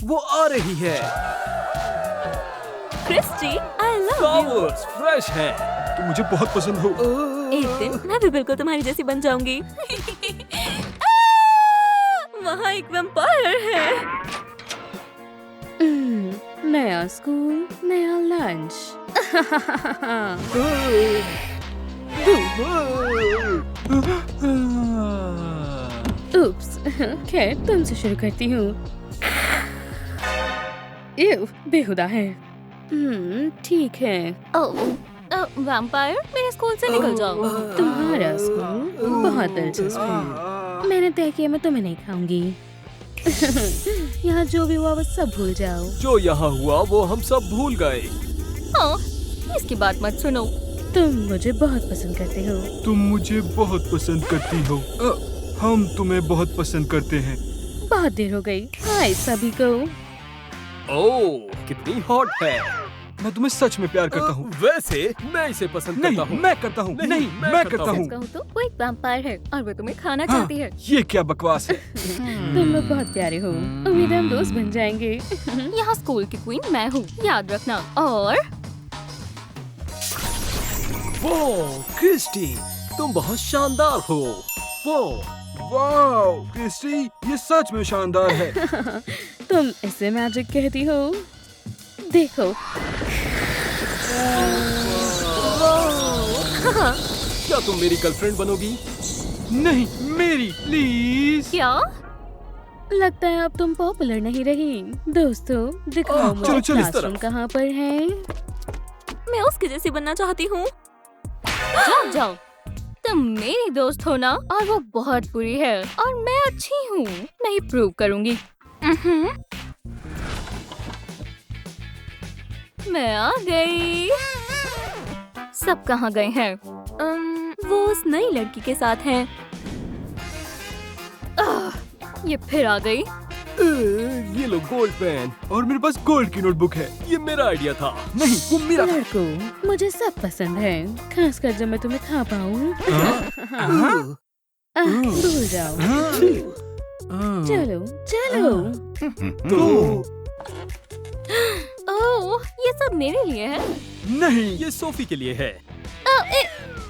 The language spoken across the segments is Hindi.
वो आ रही है। Christy, I love you. Flowers fresh है। तुम मुझे बहुत पसंद हो। एक दिन मैं भी बिल्कुल तुम्हारी जैसी बन जाऊंगी। वहाँ एक वैम्पायर है। नया स्कूल, नया लंच। उप्स, खैर तुमसे शुरू करती हूँ। बेहुदा है। ठीक है। वैम्पायर, मेरे स्कूल से निकल जाओ। तुम्हारा स्कूल बहुत दिलचस्प है। मैंने तय किया मैं तुम्हें नहीं खाऊंगी। यहाँ जो भी हुआ वो सब भूल जाओ। जो यहाँ हुआ वो हम सब भूल गए। हाँ, इसकी बात मत सुनो। तुम मुझे बहुत पसंद करते हो। तुम मुझे बहुत पसंद करती हो। हम तुम्हें बहुत पसंद करते हैं। बहुत देर हो गई। हाय सभी को। ओह, कितनी हॉट है। मैं तुम्हें सच में प्यार करता हूँ। वैसे मैं इसे पसंद नहीं, करता हूँ। मैं करता हूँ। नहीं, मैं करता हूँ। कहूँ तो वो एक वैम्पायर है और वो तुम्हें खाना हाँ, चाहती है। ये क्या बकवास है। तुम लोग बहुत प्यारे हो। उम्मीद है हम दोस्त बन जाएंगे। यहाँ स्कूल की क्वीन मैं हूँ, याद रखना। और वो क्रिस्टी, तुम बहुत शानदार हो। वो वाओ, क्रिस्टी, ये सच में शानदार है। तुम इसे मैजिक कहती हो? देखो। क्या तुम मेरी गर्लफ्रेंड बनोगी? नहीं, मेरी प्लीज। क्या? लगता है अब तुम पॉपुलर नहीं रही। दोस्तों, दिखाओ मुझे चलो, चलो इस क्लासरूम तरफ। कहाँ पर है। मैं उसके जैसी बनना चाहती हूँ। जाओ जाओ, तुम मेरी दोस्त हो ना, और वो बहुत बुरी है और मैं अच्छी हूँ। मैं ही प्रूव करूँगी। मैं आ गई। सब कहाँ गए हैं? वो उस नई लड़की के साथ हैं। ये फिर आ गई। ये लो गोल्ड पेन। और मेरे पास गोल्ड की नोटबुक है। ये मेरा आइडिया था। नहीं, वो मेरा था। लड़कों, मुझे सब पसंद है, खासकर जब मैं तुम्हें खा पाऊँ। भूल जाओ। चलो चलो। ओह, ये सब मेरे लिए है। नहीं, ये सोफी के लिए है।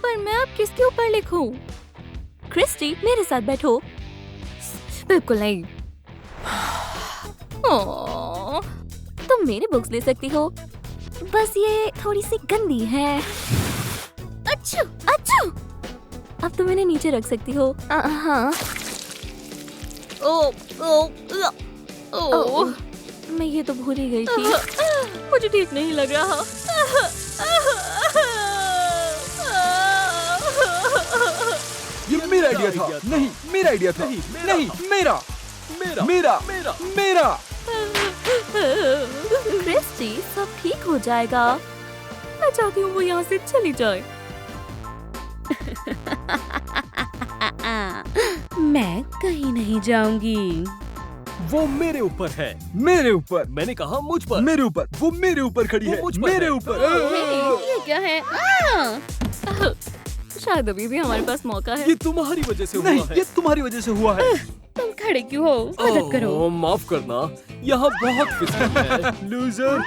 पर मैं अब किसके ऊपर लिखूं? क्रिस्टी, मेरे साथ बैठो। बिल्कुल नहीं। ओह, तुम मेरी बुक्स ले सकती हो, बस ये थोड़ी सी गंदी है। अच्छू अच्छू। अब तुम इन्हें नीचे रख सकती हो। हाँ। ओह, मैं ये तो भूल ही गई थी। मुझे ठीक नहीं लग रहा। ये मेरा आइडिया था। नहीं, मेरा आइडिया था। नहीं, मेरा मेरा मेरा मेरा मेरा। क्रिस्टी, सब ठीक हो जाएगा। मैं चाहती हूँ वो यहाँ से चली जाए। मैं कहीं नहीं जाऊंगी। वो मेरे ऊपर है। मेरे ऊपर। मैंने कहा मुझ पर। मेरे ऊपर। वो मेरे ऊपर खड़ी वो है। मुझ पर मेरे है। ऊपर। ये क्या है? शायद अभी भी हमारे पास मौका है। ये तुम्हारी वजह से हुआ नहीं, है। ये तुम्हारी वजज से हुआ है। तुम खड़े क्यों हो? मदद करो। ओह, माफ करना, यहाँ बहुत फिसल है। लूजर।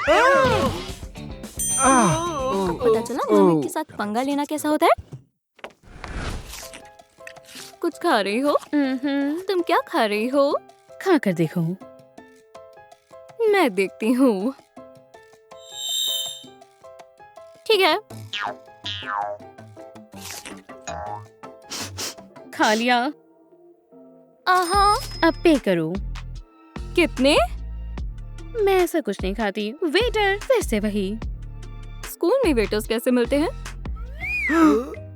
पता चला मम्मी के साथ पंगा लेना कैसा होता है? कुछ खा रही हो? तुम क्या खा रही हो? खा कर देखो। मैं देखती हूँ। ठीक है। खा लिया। आहा, अब पे करो। कितने? मैं ऐसा कुछ नहीं खाती। वेटर, फिर से वही। स्कूल में वेटर्स कैसे मिलते हैं?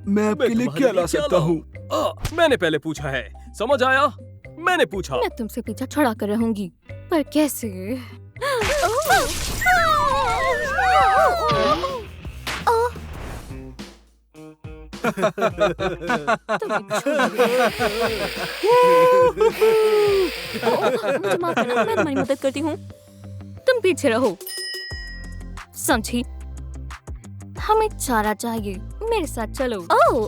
मैं आपके लिए तुम्हारे क्या ला सकता लाऊं? हूँ? मैंने पहले पूछा है, समझ आया? मैंने पूछा। मैं तुमसे पीछा छुड़ा कर रहूंगी, पर कैसे? मुझे माफ करना, मैं तुम्हारी मदद करती हूँ। तुम पीछे रहो, समझी? हमें चारा चाहिए, मेरे साथ चलो। ओह,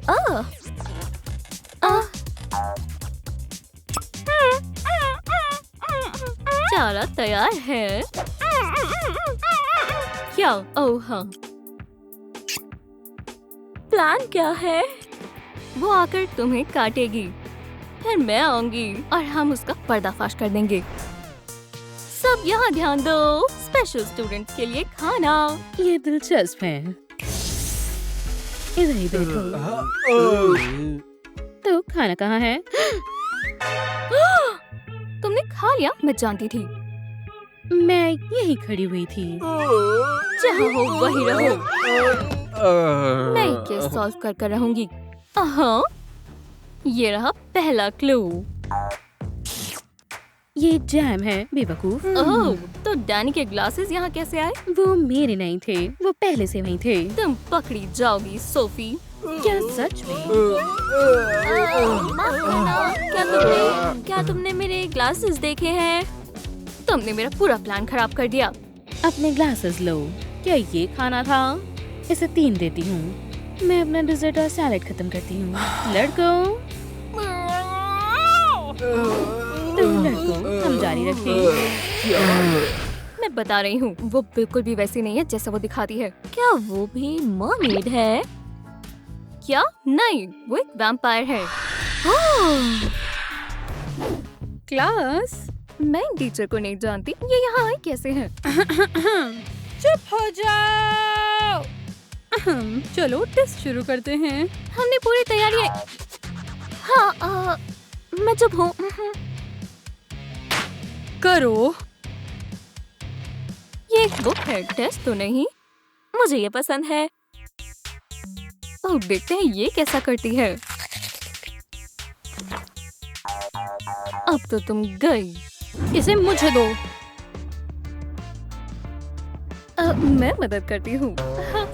चारा तैयार है। क्या? ओह हाँ। प्लान क्या है? वो आकर तुम्हें काटेगी, फिर मैं आऊंगी और हम उसका पर्दाफाश कर देंगे। सब यहाँ ध्यान दो, स्पेशल स्टूडेंट्स के लिए खाना। ये दिलचस्प है। इधर ही देखो। तो खाना कहाँ है? तुमने खा लिया? मैं जानती थी। मैं यही खड़ी हुई थी। जहाँ हो वही रहो। मैं ये केस सॉल्व कर रहूंगी। हाँ, ये रहा पहला क्लू। ये जैम है बेवकूफ। ओह, तो डैनी के ग्लासेस यहाँ कैसे आए? वो मेरे नहीं थे, वो पहले से वहीं थे। तुम पकड़ी जाओगी सोफी। क्या सच में? माफ करना, क्या तुमने मेरे ग्लासेस देखे हैं? तुमने मेरा पूरा प्लान खराब कर दिया। अपने ग्लासेस लो। क्या ये खाना था? इसे 3 देती हूँ। मैं अपना डिजर्ट और सैलेड खत्म करती हूँ। लड़कों, तुम लड़कों, हम जारी रखें। मैं बता रही हूँ, वो बिल्कुल भी वैसी नहीं है जैसा वो दिखाती है। क्या वो भी मर्मेड है? क्या? नहीं, वो एक वैम्पायर है। क्लास, मैं टीचर को नहीं जानती, ये यहाँ आए कैसे हैं? चुप हो जाओ। चलो टेस्ट शुरू करते हैं। हमने पूरी तैयारी। हाँ, मैं चुप हूँ। करो। ये एक बुक है, टेस्ट तो नहीं। मुझे ये पसंद है। ओह, देखते हैं ये कैसा करती है। अब तो तुम गई। इसे मुझे दो। मैं मदद करती हूँ।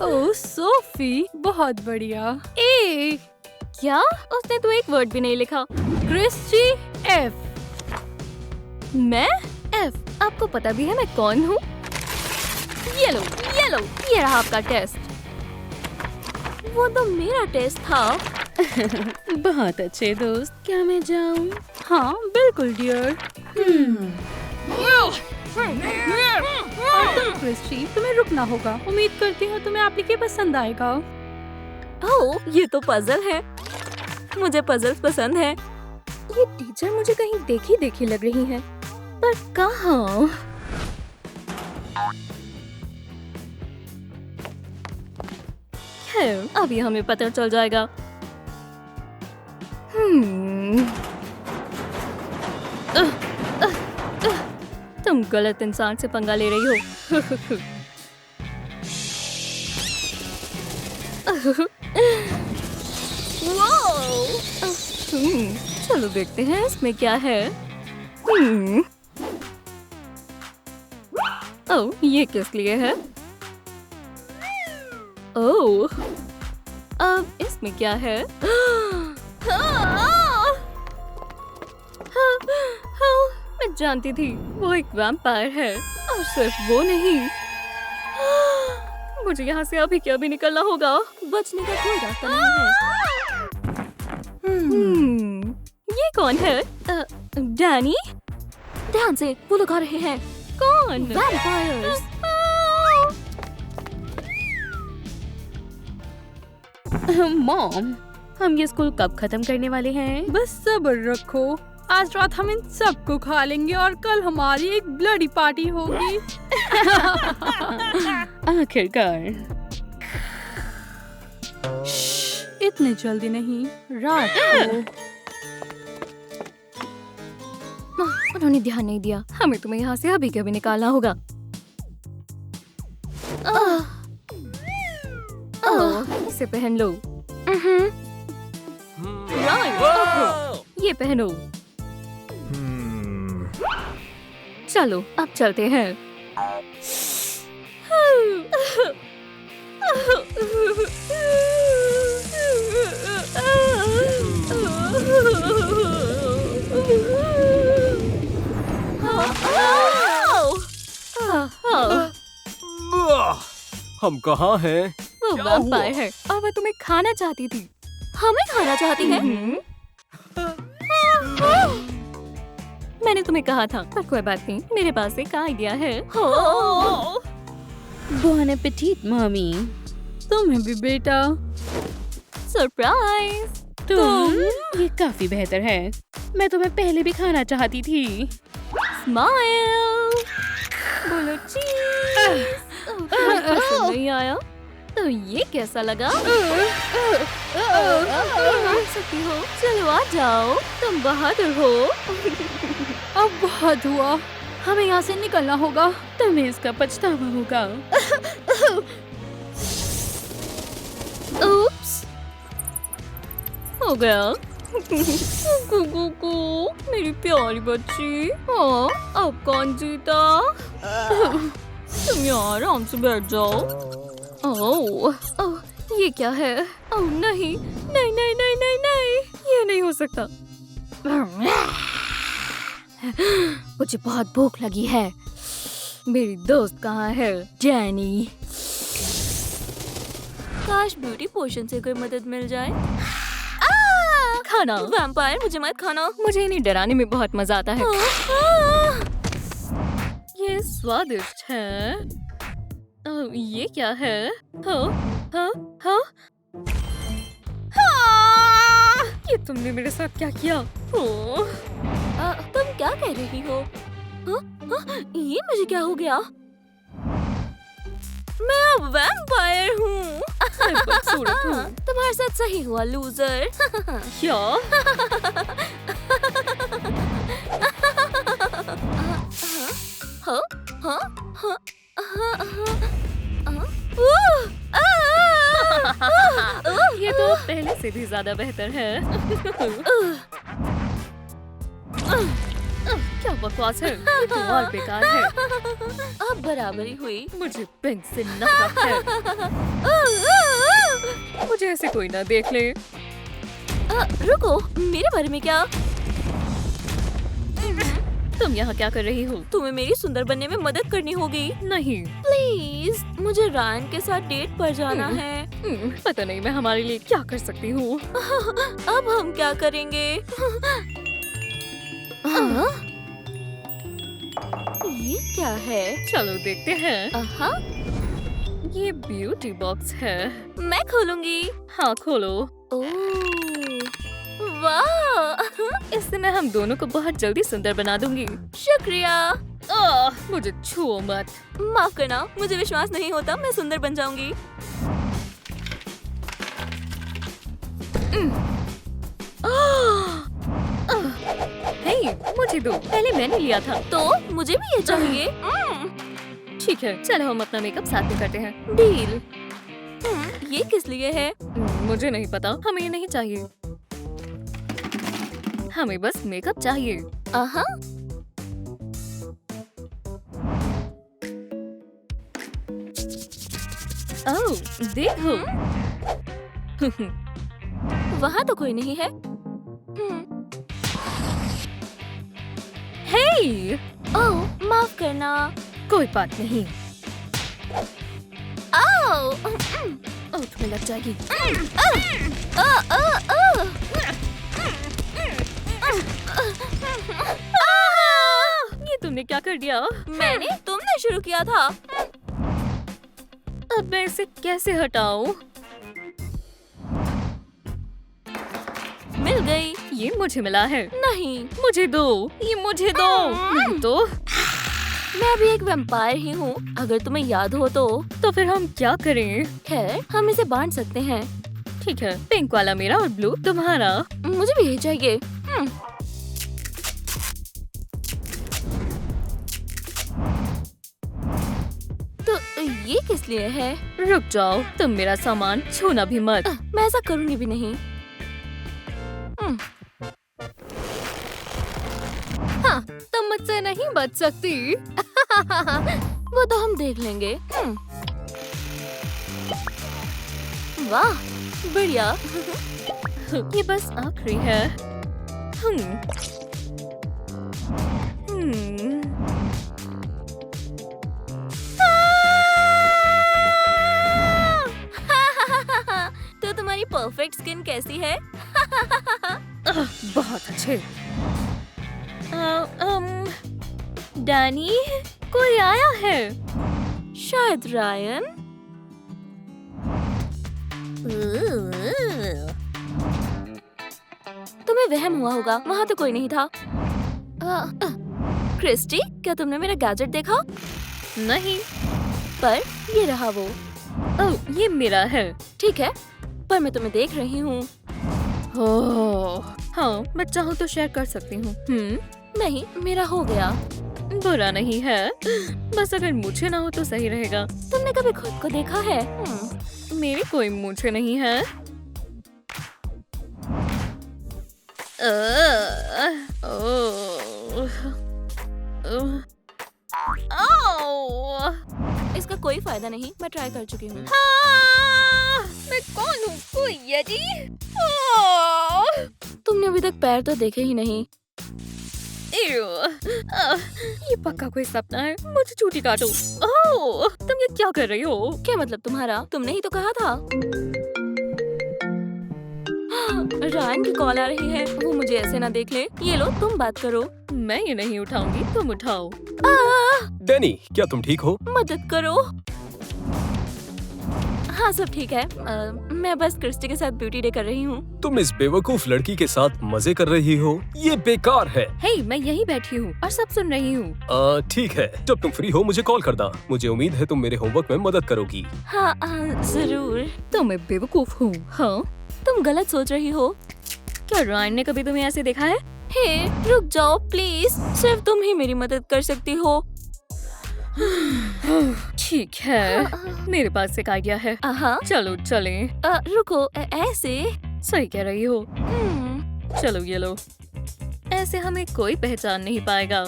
ओह सोफी, बहुत बढ़िया। ए, क्या? उसने तो एक वर्ड भी नहीं लिखा। Christy, F. मैं? एफ? आपको पता भी है मैं कौन हूँ? ये लो, ये रहा आपका टेस्ट। वो तो मेरा टेस्ट था। बहुत अच्छे दोस्त। क्या मैं जाऊँ? हाँ बिल्कुल डियर। क्रिस्टी, तुम्हें रुकना होगा। उम्मीद करती हूँ तुम्हें एप्लीके पसंद आएगा। ओह, ये तो पजल है। मुझे पजल्स पसंद है। ये टीचर मुझे कहीं देखी लग रही है, पर कहाँ? खैर, अभी हमें पता चल जाएगा। तुम गलत इंसान से पंगा ले रही हो। चलो देखते हैं इसमें क्या है। ओह, ये किस लिए है? ओह, अब इसमें क्या है? मैं जानती थी वो एक वैम्पायर है, और सिर्फ वो नहीं। मुझे यहाँ से अभी क्या भी निकलना होगा। बचने का कोई रास्ता नहीं है। ये कौन है? डैनी? ध्यान से, वो लोग आ रहे हैं। कौन? वैम्पायर्स। मॉम, हम ये स्कूल कब खत्म करने वाले हैं? बस सब्र रखो। आज रात हम इन सबको खा लेंगे और कल हमारी एक ब्लडी पार्टी होगी। आखिरकार। इतने जल्दी नहीं, रात को। उन्होंने ध्यान नहीं दिया। हमें तुम्हें यहाँ से अभी कभी निकालना होगा। इसे पहन लो। ये पहनो। चलो अब चलते हैं। हम कहाँ हैं? वो वैम्पायर है और वह तुम्हें खाना चाहती थी। हमें खाना चाहती है? मैंने तुम्हें कहा था, पर कोई बात नहीं, मेरे पास एक आइडिया है। हो बोन एपेटीट मम्मी। तुम्हें भी बेटा। सरप्राइज। ये काफी बेहतर है। मैं तुम्हें पहले भी खाना चाहती थी। स्माइल। बोलो चीज। तुम्हें पसंद नहीं आया तो ये कैसा लगा? आ सकती हो, चलो आ जाओ, तुम बहादुर हो। अब बहुत हुआ, हमें यहाँ से निकलना होगा। तुम्हें इसका पछतावा होगा। Oops. हो गया। कुकू, मेरी प्यारी बच्ची। हाँ, अब कौन जीता? तुम यहाँ आराम से बैठ जाओ। ओह, ये क्या है? ओह नहीं, नहीं नहीं नहीं नहीं नहीं, ये नहीं हो सकता। मुझे बहुत भूख लगी है। मेरी दोस्त कहाँ है? जैनी। काश ब्यूटी पोशन से कोई मदद मिल जाए। खाना। वैम्पायर, मुझे मत खाना। मुझे इन्हें डराने में बहुत मजा आता है। ये स्वादिष्ट है। ये क्या है? ये तुमने मेरे साथ क्या किया? तुम क्या कह रही हो? ये मुझे क्या हो गया? मैं अब वैम्पायर हूँ। बदसूरत हूँ। तुम्हारे साथ सही हुआ, लूजर। क्या? ये तो पहले से भी ज्यादा बेहतर है। क्या बकवास है, ये तो और बेकार है। अब बराबरी हुई। मुझे पिंक से नफरत है। मुझे ऐसे कोई ना देख ले। रुको, मेरे बारे में क्या? तुम यहाँ क्या कर रही हो? तुम्हें मेरी सुंदर बनने में मदद करनी होगी। नहीं, प्लीज, मुझे रायन के साथ डेट पर जाना है। पता नहीं मैं हमारे लिए क्या कर सकती हूँ। अब हम क्या करेंगे? ये क्या है? चलो देखते हैं। ये ब्यूटी बॉक्स है। मैं खोलूंगी। हाँ खोलो। वाह! इससे मैं हम दोनों को बहुत जल्दी सुंदर बना दूंगी। शुक्रिया। मुझे छुओ मत। माफ करना, मुझे विश्वास नहीं होता मैं सुंदर बन जाऊंगी। हे, मुझे दो। पहले मैंने लिया था। तो मुझे भी ये चाहिए। ठीक है, चलो हम अपना मेकअप साथ में करते हैं। डील। ये किस लिए है? मुझे नहीं पता, हमें ये नहीं चाहिए। हमें बस मेकअप चाहिए। ओह, देखो। वहाँ तो कोई नहीं है। हे! ओह, माफ करना। कोई बात नहीं। ओह, तुम्हें लग जाएगी। ये तुमने क्या कर दिया? मैंने? तुमने शुरू किया था। अब मैं इसे कैसे हटाऊं? मिल गई। ये मुझे मिला है। नहीं, मुझे दो। ये मुझे दो। नहीं तो मैं भी एक वैम्पायर ही हूँ, अगर तुम्हें याद हो तो फिर हम क्या करें? खैर, हम इसे बांट सकते हैं। ठीक है, पिंक वाला मेरा और ब्लू तुम्हारा। मुझे भी यही चाहिए। तो ये किस लिए है? रुक जाओ, तुम मेरा सामान छूना भी मत। मैं ऐसा करूँगी भी नहीं। हाँ, तुम मुझसे नहीं बच सकती। वो तो हम देख लेंगे। वाह, बढ़िया। ये बस आखिरी है। तो तुम्हारी परफेक्ट स्किन कैसी है? बहुत अच्छे। डैनी, कोई आया है? शायद रायन। तुम्हें वहम हुआ होगा, वहाँ तो कोई नहीं था। क्रिस्टी, क्या तुमने मेरा गैजेट देखा? नहीं, पर ये रहा वो। ओह, ये मेरा है। ठीक है, पर मैं तुम्हें देख रही हूँ। हाँ, मैं चाहूँ तो शेयर कर सकती हूँ। नहीं, मेरा हो गया। बुरा नहीं है, बस अगर मूछें ना हो तो सही रहेगा। तुमने कभी खुद को देखा है? मेरी कोई मूछें नहीं है। इसका कोई फायदा नहीं, मैं ट्राई कर चुकी हूँ। मैं कौन हूँ? कोई यदि? तुमने अभी तक पैर तो देखे ही नहीं। ये पक्का कोई सपना है। मुझे चूटी काटो। ओह, तुम ये क्या कर रही हो? क्या मतलब तुम्हारा? तुमने ही तो कहा था। रायन की कॉल आ रही है, वो मुझे ऐसे ना देख ले। ये लो, तुम बात करो। मैं ये नहीं उठाऊंगी, तुम उठाओ। डैनी, क्या तुम ठीक हो? मदद करो। हाँ, सब ठीक है। मैं बस क्रिस्टी के साथ ब्यूटी डे कर रही हूँ। तुम इस बेवकूफ लड़की के साथ मजे कर रही हो? ये बेकार है। हे, मैं यहीं बैठी हूँ और सब सुन रही हूँ। ठीक है, जब तुम फ्री हो मुझे कॉल करना। मुझे उम्मीद है तुम मेरे होमवर्क में मदद करोगी। हाँ, जरूर। तो मैं बेवकूफ हूँ? हाँ, तुम गलत सोच रही हो। क्या रायन ने कभी तुम्हें ऐसे देखा है? हे, रुक जाओ प्लीज। सिर्फ तुम ही मेरी मदद कर सकती हो। ठीक है, मेरे पास एक आइडिया है। चलो चलें। रुको, ऐसे? सही कह रही हो। चलो ये लो। ऐसे हमें कोई पहचान नहीं पाएगा।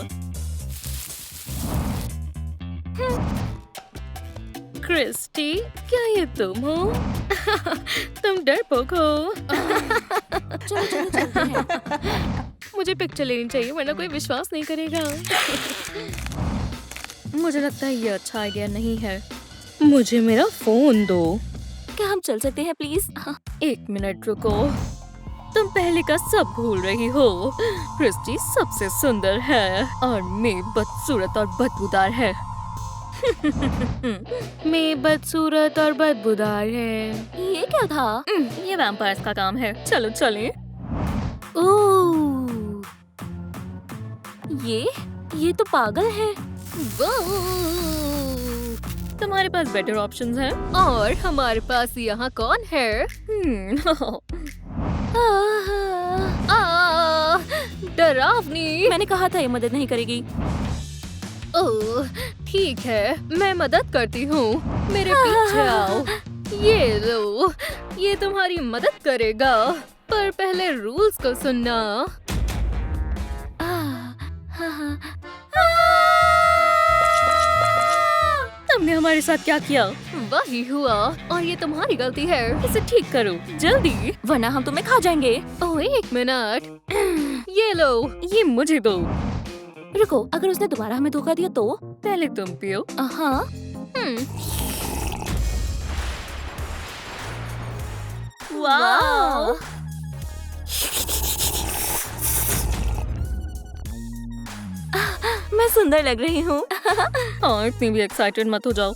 क्रिस्टी, क्या ये तुम हो? तुम डरपोक हो। चलो चलो चलते हैं। मुझे पिक्चर लेनी चाहिए वरना कोई विश्वास नहीं करेगा। मुझे लगता है ये अच्छा आइडिया नहीं है। मुझे मेरा फोन दो। क्या हम चल सकते हैं प्लीज? एक मिनट रुको। तुम पहले का सब भूल रही हो। क्रिस्टी सबसे सुंदर है और मैं बदसूरत और बदबूदार है। मैं बदसूरत और बदबूदार है। ये क्या था? ये वैम्पायर्स का काम है। चलो चलें। ओह, ये तो पागल है। तुम्हारे पास बेटर ऑप्शंस हैं और हमारे पास यहाँ कौन है? डरावनी। मैंने कहा था ये मदद नहीं करेगी। ओह, ठीक है, मैं मदद करती हूँ। मेरे पीछे आओ। ये लो, ये तुम्हारी मदद करेगा, पर पहले रूल्स को सुनना। तुमने हमारे साथ क्या किया? वही हुआ और ये तुम्हारी गलती है। इसे ठीक करो जल्दी, वरना हम तुम्हें खा जाएंगे। ओह, एक मिनट। ये लो, ये मुझे दो। रुको, अगर उसने दोबारा हमें धोखा दिया तो? पहले तुम पियो। हाँ। वाह, मैं सुंदर लग रही हूँ। हाँ, इतनी भी एक्साइटेड मत हो जाओ।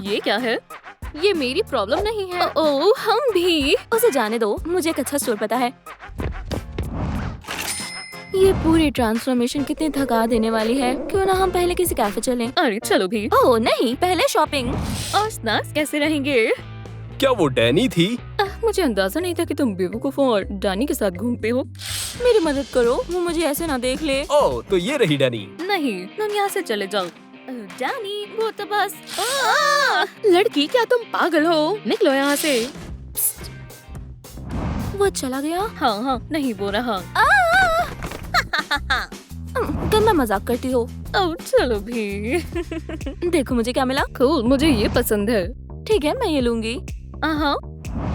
ये क्या है? ये मेरी प्रॉब्लम नहीं है। ओह, हम भी। उसे जाने दो, मुझे एक अच्छा स्टोर पता है। ये पूरी ट्रांसफॉर्मेशन कितनी थका देने वाली है। क्यों ना हम पहले किसी कैफे चलें? अरे चलो भी। ओह नहीं, पहले शॉपिंग और स्नैक्स कैसे रहेंगे? क्या वो डैनी थी? मुझे अंदाजा नहीं था कि तुम बेवकूफ हो और डैनी के साथ घूमते हो। मेरी मदद करो, वो मुझे ऐसे ना देख ले। ओह, तो ये रही डैनी। नहीं, तुम यहाँ से चले जाओ। डैनी, वो तो बस। लड़की, क्या तुम पागल हो? निकलो यहाँ से। वो चला गया। हाँ हाँ, नहीं बोल रहा। गंदा मजाक करती हो। ओह, चलो भी। देखो मुझे क्या मिला। कूल, मुझे ये पसंद है। ठीक है, मैं ये लूंगी। हाँ,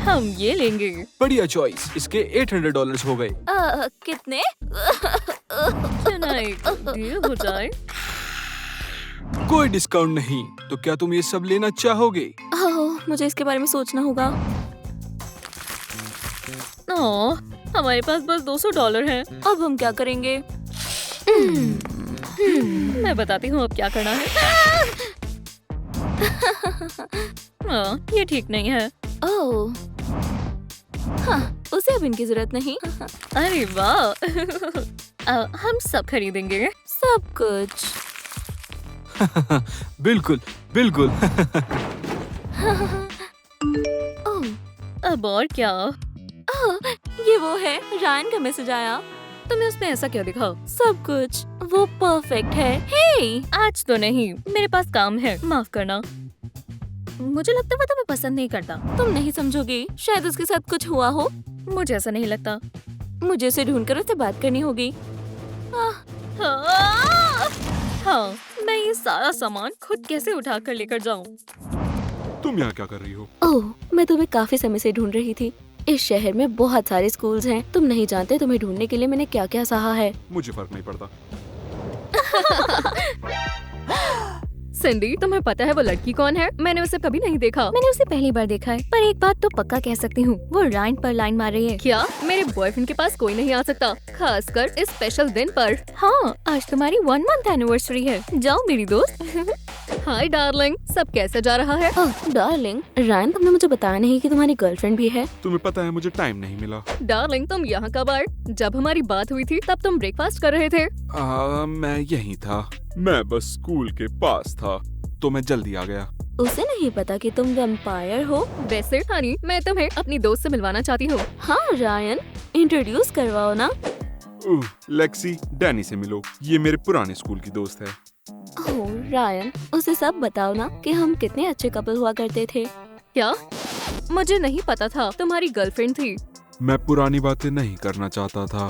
हम ये लेंगे। बढ़िया चॉइस। इसके $800 हो गए। कितने? डील हो जाए। कोई डिस्काउंट नहीं। तो क्या तुम ये सब लेना चाहोगे? मुझे इसके बारे में सोचना होगा। हमारे पास बस $200 है। अब हम क्या करेंगे? मैं बताती हूँ अब क्या करना है। ये ठीक नहीं है। ओह, हाँ, उसे अब इनकी जरूरत नहीं। अरे वाह, हम सब खरीदेंगे, सब कुछ। बिल्कुल बिल्कुल। ओह, अब और क्या? ओह, ये वो है, रायन का मैसेज आया। तुमने उसमें ऐसा क्या दिखा? सब कुछ, वो परफेक्ट है। हे, आज तो नहीं, मेरे पास काम है, माफ करना। मुझे लगता है वो तुम्हें पसंद नहीं करता। तुम नहीं समझोगी, शायद उसके साथ कुछ हुआ हो। मुझे ऐसा नहीं लगता। मुझे उसे ढूंढकर उससे बात करनी होगी। हाँ, मैं ये सारा सामान खुद कैसे उठा कर लेकर जाऊँ? तुम यहाँ क्या कर रही हो? ओह, मैं तुम्हें काफी समय से ढूंढ रही थी। इस शहर में बहुत सारे स्कूल्स हैं। तुम नहीं जानते तुम्हें ढूंढने के लिए मैंने क्या क्या सहा है। मुझे फर्क नहीं पड़ता। सिंडी, तुम्हें पता है वो लड़की कौन है? मैंने उसे कभी नहीं देखा। मैंने उसे पहली बार देखा है, पर एक बात तो पक्का कह सकती हूँ, वो लाइन पर लाइन मार रही है। क्या? मेरे बॉयफ्रेंड के पास कोई नहीं आ सकता, खासकर इस स्पेशल दिन पर। हाँ, आज तुम्हारी 1 month एनिवर्सरी है। जाओ मेरी दोस्त। हाय डार्लिंग, सब कैसे जा रहा है? डार्लिंग, रायन तुमने मुझे बताया नहीं कि तुम्हारी गर्लफ्रेंड भी है। तुम्हें पता है मुझे टाइम नहीं मिला। डार्लिंग, तुम यहाँ कब आए? जब हमारी बात हुई थी तब तुम ब्रेकफास्ट कर रहे थे। मैं यहीं था, मैं बस स्कूल के पास था, तो मैं जल्दी आ गया। उसे नहीं पता कि तुम वैम्पायर हो। वैसे हनी, मैं तुम्हें अपनी दोस्त से मिलवाना चाहती हूँ। हाँ रायन, इंट्रोड्यूस करवाओ ना। लेक्सी, डैनी से मिलो, ये मेरे पुराने स्कूल की दोस्त है। ओह रायन, उसे सब बताओ ना कि हम कितने अच्छे कपल हुआ करते थे। क्या? मुझे नहीं पता था तुम्हारी गर्लफ्रेंड थी। मैं पुरानी बातें नहीं करना चाहता था।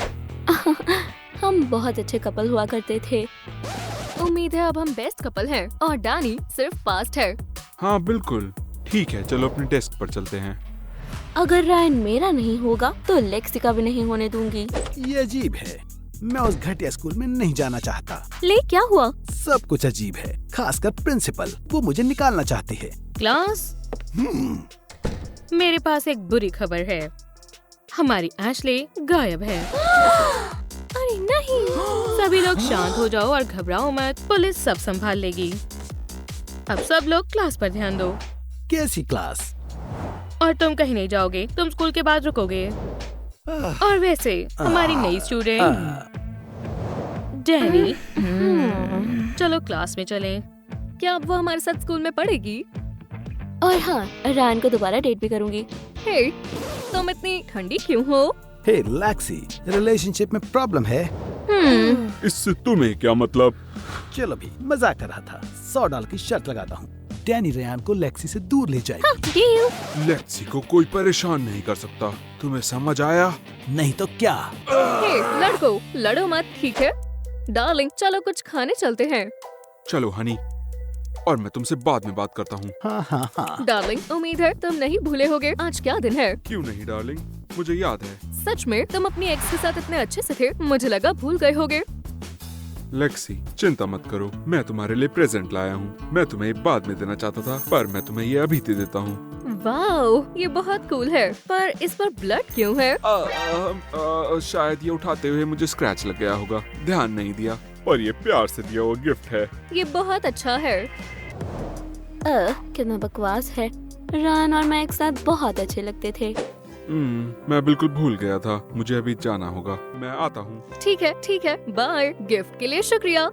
हम बहुत अच्छे कपल हुआ करते थे। उम्मीद है अब हम बेस्ट कपल हैं और डैनी सिर्फ पास्ट है। हाँ बिल्कुल, ठीक है, चलो अपने डेस्क पर चलते हैं। अगर रायन मेरा नहीं होगा तो लेक्सी का भी नहीं होने दूंगी। ये अजीब है, मैं उस घटिया स्कूल में नहीं जाना चाहता। ले क्या हुआ? सब कुछ अजीब है, खासकर प्रिंसिपल, वो मुझे निकालना चाहती है। क्लास, मेरे पास एक बुरी खबर है, हमारी एशले गायब है। अरे नहीं। सभी लोग शांत हो जाओ और घबराओ मत, पुलिस सब संभाल लेगी। अब सब लोग क्लास पर ध्यान दो। कैसी क्लास? और तुम कहीं नहीं जाओगे, तुम स्कूल के बाद रुकोगे। और वैसे हमारी नई स्टूडेंट डैनी, चलो क्लास में चलें। क्या अब वो हमारे साथ स्कूल में पढ़ेगी? और हाँ, रायन को दोबारा डेट भी करूंगी। हे, तुम इतनी ठंडी क्यों हो? हे लेक्सी, रिलेशनशिप में प्रॉब्लम है। इससे तुम्हें क्या मतलब? चलो भी, मजाक कर रहा था। $100 की शर्त लगाता हूँ, डैनी रेयान को लेक्सी से दूर ले जाएगी। डील। लेक्सी को कोई परेशान नहीं कर सकता, तुम्हें समझ आया? नहीं तो क्या? हे, लड़को, लड़ो मत, ठीक है? डार्लिंग, चलो कुछ खाने चलते हैं। चलो हनी, और मैं तुमसे बाद में बात करता हूँ। हाँ हाँ हाँ। डार्लिंग, उम्मीद है तुम नहीं भूले होगे आज क्या दिन है। क्यों नहीं डार्लिंग, मुझे याद है। सच में तुम अपनी एक्स के साथ इतने अच्छे से थे, मुझे लगा भूल गए होगे। लेक्सी, चिंता मत करो, मैं तुम्हारे लिए प्रेजेंट लाया हूँ। मैं तुम्हें बाद में देना चाहता था, पर मैं तुम्हें ये अभी दे देता हूँ। वाओ, ये बहुत कूल है, पर इस पर ब्लड क्यों है? शायद ये उठाते हुए मुझे स्क्रैच लग गया होगा, ध्यान नहीं दिया। पर ये प्यार से दिया हुआ गिफ्ट है। ये बहुत अच्छा है। कितना बकवास है। रायन और मैं एक साथ बहुत अच्छे लगते थे। मैं बिल्कुल भूल गया था, मुझे अभी जाना होगा, मैं आता हूँ। ठीक है, बाय। गिफ्ट के लिए शुक्रिया।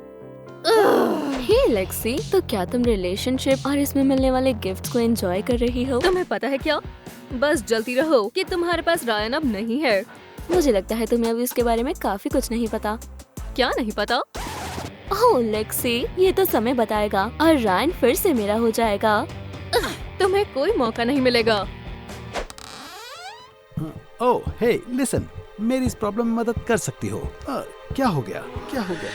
हे लेक्सी, तो क्या तुम रिलेशनशिप और इसमें मिलने वाले गिफ्ट्स को एंजॉय कर रही हो? तुम्हें पता है क्या, बस जल्दी रहो कि तुम्हारे पास रायन अब नहीं है। मुझे लगता है तुम्हें अभी उसके बारे में काफी कुछ नहीं पता। क्या नहीं पता? ओह लेक्सी, ये तो समय बताएगा और रायन फिर से मेरा हो जाएगा। तुम्हें कोई मौका नहीं मिलेगा। ओह हे लिसन, मेरी इस प्रॉब्लम में मदद कर सकती हो। क्या हो गया? क्या हो गया?